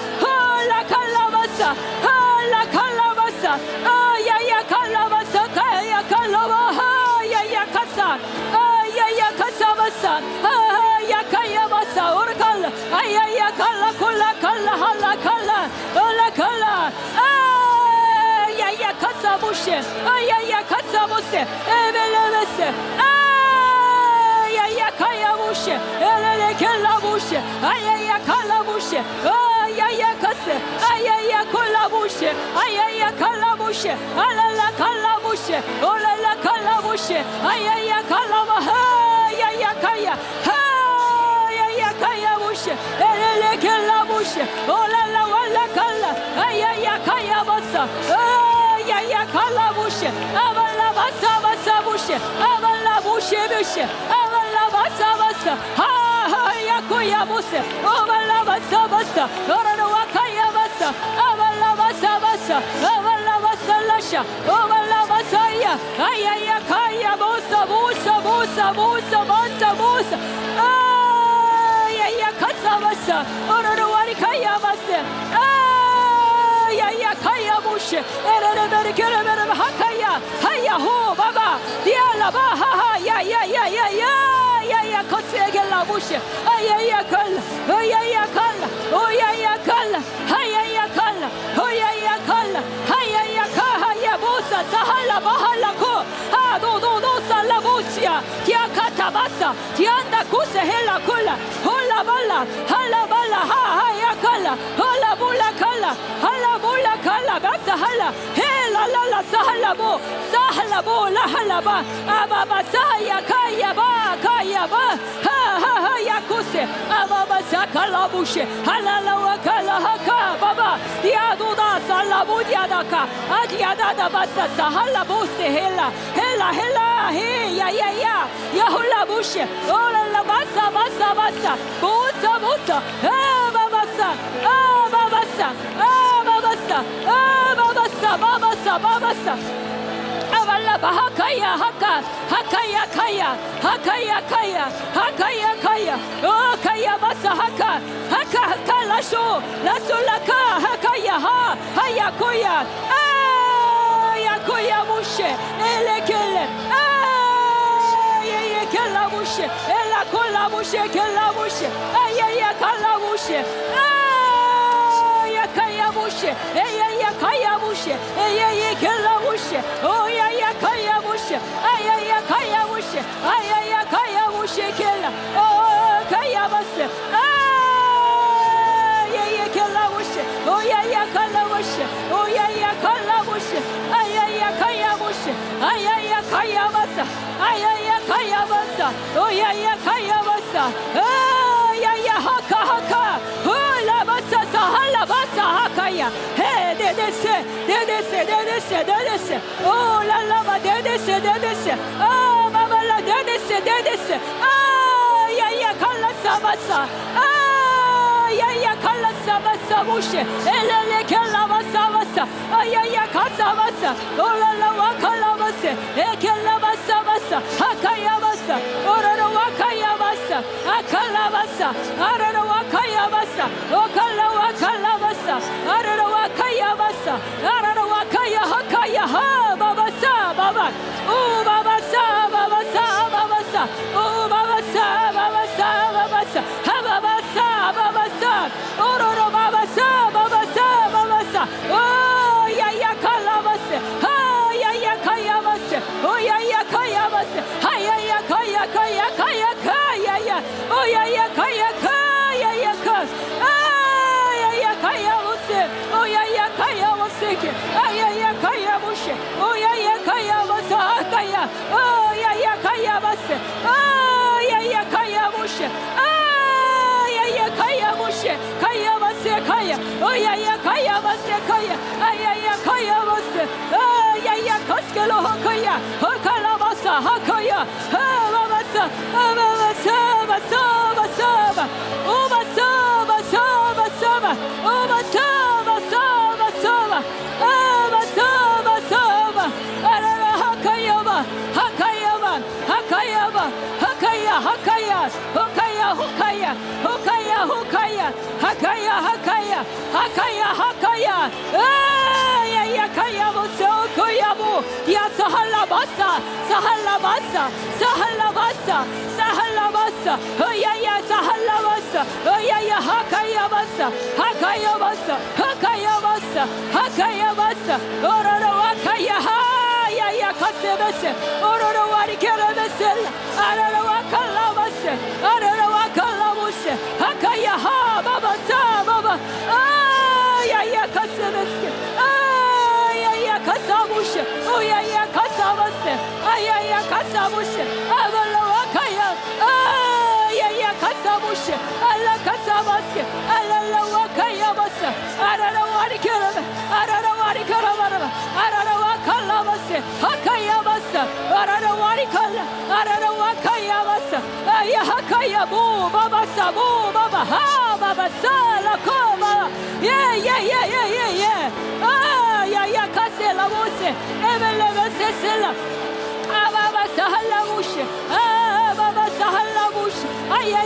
할라칼라바사 할라칼라바사 아야야 칼라바사 가야 칼라바 하야야 카사 아야야 카사바사 아야 카야바사 오르칼라 아야야 칼라 콜라 칼라 할라 칼라 올라 칼라 아야야 카사보시 아야야 카사보세 에벨레베세 아야야 카야보시 엘레레 켈라보시 아야야 칼라보시 아야야 카세 아야야 콜라보시 아야야 칼라보시 알랄라 칼라보시 올랄라 칼라보시 아야야 칼라바 하야야 카야 하야야 카야보시 엘레레 켈라보시 올랄라 wal라 칼라 아야야 카야바사 아야야 칼라보시 아발라 바사 바사 보시 아발라 보시 보시 아발라 바사 바사 하하야 코야보시 아발라 바사 바사 너라노와 카야바사 아발라 바사 바사 아발라 바살라샤 아발라 바사야 아야야 카야 보사 보사 보사 보사 바사 보사 아야야 카사바사 너라노와리 카야바사 야야 카야 보시 에레레베르 게레베르 하카야 하야 호 바바 디알라바 하하 야야야야야 야야 코세겔라 보시 아야야 칼라 오야야 칼라 오야야 칼라 하야야 칼라 오야야 칼라 하야야 카하야 보사 사할라 바할라코 하도도도 살라보치야 티아카타바사 티안다 코세 헬라 콜라 홀라발라 할라발라 하하야 칼라 홀라볼라 칼라 hala bola kala basa hala he la la la sahala bo sahala bo la hala ba ababa saya kaya ba ha ha ha yakuse ababa sakala bushe hala la wakala haka baba ya duda sala budiada ka adiada da basa sahala bo se hela he ya hula bushe ola la basa buta babasa Avala bahakaya haka hakaya kaya oh kaya basa haka lasho laka hakaya haya koya ya koya mushe elekele ye kela mushe ela kola mushe kela mushe ya kala mushe kaya mushe ya kaya mushe ya kela mushe oh ya kaya mushe ya kaya mushe ya kaya mushe kela oh kaya mushe ya kela mushe oh ya kala mushe oh ya kala mushe ya kaya mushe ya kaya masa ya kaya masa oh ya kaya masa ya haka la basa sahala basa hakaya he dedese oh la ba dedese oh baba la dedese ya kala sabasa ya kala sabasa mushe elele kala basa ya kasa basa oh la wakala basa ekela basa hakaya basa orara wakaya basa akala basa arara wakaya basa okala wakala basa arara wakaya basa arara wakaya hakaya ha baba oh baba oh baba ha baba ororo baba oh ya kala basa ha ya kaya basa oh ya kaya basa ha ya kaya oh ya kaya kaya basa oh ya kaya basa ya kaya mushe oh ya kaya basa kaya oh ya kaya basa oh ya kaya mushe ya kaya mushe kaya basa kaya oh ya kaya basa kaya ya kaya basa ya kaskelo hakaya hakala basa hakaya basa hakaya ya kaya muso koyabu ya sahala basa oh ya sahala basa oh ya hakaya basa ororo wakaya ya kasebese ororo warikerebese arara wakala basa arara wakala buse hakaya baba ya kasebese ya kasabushe oh ya kasabase ya kasabushe abala wakaya ya kasabushe ala kasabase ala wakaya basa arara warikerebese arara wakala basa hakaya basa arara wakaya basa ya hakaya bu baba ha baba sala koma yeah ya kasela buse evele vesela baba sahala bushe baba sahala bushe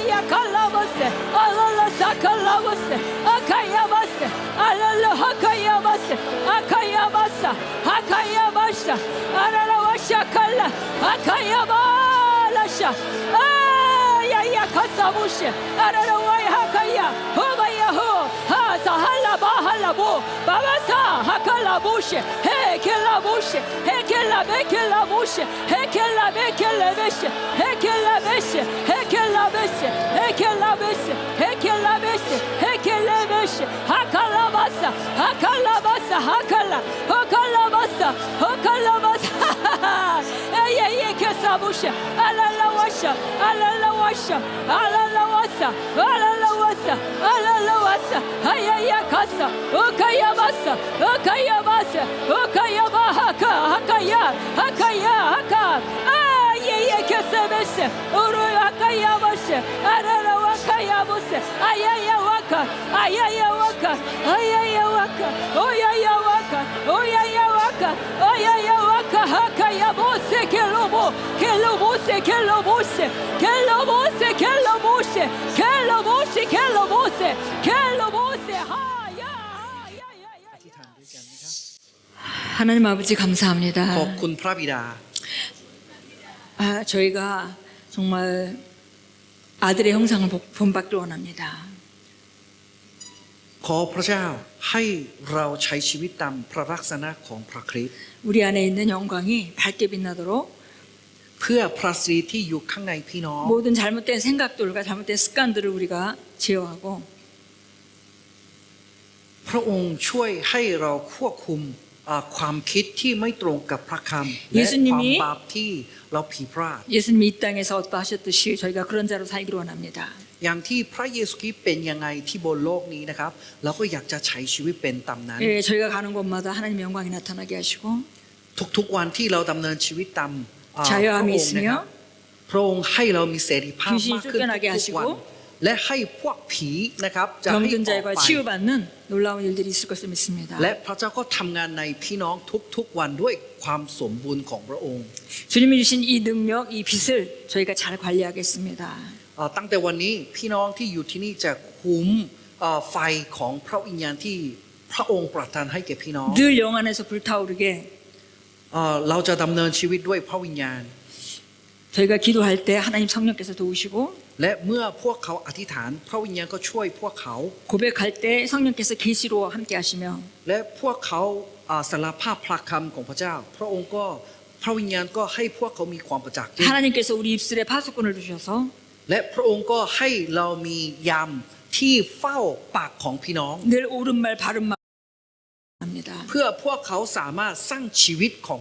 ya kala buse alala sakala buse akaya buse alala hakaya buse akaya basa arara washakala akaya balasha ya kasabushe arara way hakaya hobaya ho ha sahala bahala bo baba sa hakala bushe he kela 베켈라보시 헤켈라베시 헤켈라베시 헤켈라베시 헤켈라베시 헤켈라베시 헤켈라베시 하칼라바사 하칼라바사 하칼라 하칼라바사 하칼라바사 에예예 케사보시 알랄라와샤 알랄라와샤 알랄라와사 알랄라와사 알랄라와사 하야야 카사 오카야바사 오카야바사 오카야바하카 하카야 하카야 하카 아예예 케사베시 우루야카야바시 알랄라와카야보시 아야야와카 아야야와카 아야야와카 오야야와카 오야야와카 아야야와카 하카야보시 켈로보 켈로보시 켈로보시 켈로보시 켈로보시 켈로보시 켈로보시 켈로보시 하야야야야야 อธิษฐานด้วยกันนะครับ 하나님 아버지 ขอบ 감사합니다. คุณพระบิดา 저희가 정말 아들의 형상을 본받기 원합니다. ขอพระเจ้าให้เราใช้ชีวิตตามพระลักษณะของพระคริสต์ 우리 안에 있는 영광이 밝게 빛나도록 เพื่อพระสิริที่อยู่ข้างในพี่น้อง 모든 잘못된 생각들과 잘못된 습관들을 우리가 제어하고 พระองค์ช่วยให้เราควบคุมความคิดที่ไม่ตรงกับพระคำและความบาปที่เราผิดพลาด 예수님이 이 땅에서 어떠하셨듯이 저희가 그런 자로 살기를 원합니다. อย่างที่พระเยซูคริสต์เป็นยังไงที่บนโลกนี้นะครับเราก็อยากจะใช้ชีวิตเป็นตามนั้น 예, 저희가 가는 곳마다 하나님의 영광이 나타나게 하시고 ทุกๆวันที่เราดำเนินชีวิตตามพระ 자유함이 องค์นะครับ 있으며 พระองค์ให้เรามีเสรีภาพ 귀신이 มากขึ้น 쫓겨나게 ทุกๆวัน 하시고 และให้พวกผีนะครับจะให้อ 병든 อก 자가 ไป 치유받는 놀라운 일들이 있을 것을 믿습니다. และพระเจ้าก็ทำงานในพี่น้องทุกๆวันด้วยความสมบูรณ์ของพระองค์ 주님이 주신 이 능력, 이 빛을 저희가 잘 관리하겠습니다. ตั้งแต่วันนี้พี่น้องที่อยู่ที่นี่จะคุมไฟของพระวิญญาณที่พระองค์ประทานให้แก่พี่น้อง 늘 영 안에서 불타오르게 เราจะดำเนินชีวิตด้วยพระวิญญาณ 저희가 기도할 때 하나님 성령께서 도우시고 และเมื่อพวกเขาอธิษฐานพระวิญญาณก็ช่วยพวกเขา 고백할 때 성령께서 계시로 함께 하시며 และพวกเขาสารภาพพระคำของพระเจ้า พระองค์ก็พระวิญญาณก็ให้พวกเขามีความประจักษ์ 하나님께서 우리 입술에 파수꾼을 주셔서 และพระองค์ก็ให้เรามียามที่เฝ้าปากของพี่น้อง 늘 옳은 말 바른 말 합니다. เพื่อพวกเขาสามารถสร้างชีวิตของ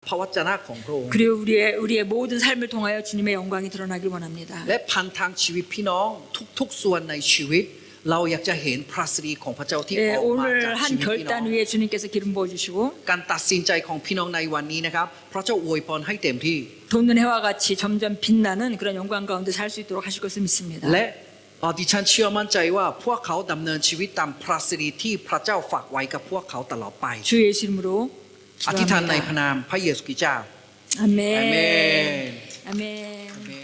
พระวจนะของพระองค์ 그리고 우리의 모든 삶을 통하여 주님의 영광이 드러나길 원합니다. และพันทางชีวิตพี่น้องทุกๆส่วนในชีวิต เราอยากจะเห็นพระสิริของพระเจ้าที่ 예, ออกมาจาก 오늘 ชี 한 วิตพี่น้อง 결단 위에 주님께서 기름 부어주시고 การตัดสินใจของพี่น้องในวันนี้นะครับพระเจ้าอวยพรให้เต็มที่ 돋는 해와 같이 점점 빛나는 그런 영광 가운데 살 수 있도록 하실 것을 믿습니다. และดิฉันเชื่อมั่นใจว่าพวกเขาดำเนินชีวิตตามพระสิริที่พระเจ้าฝากไว้กับพวกเขาตลอดไป 주 예수 이름으로 อธิษฐานในพระ 기도합니다. นามพระเยซูคริสต์เจ้า 아멘. 아멘. 아멘. 아멘.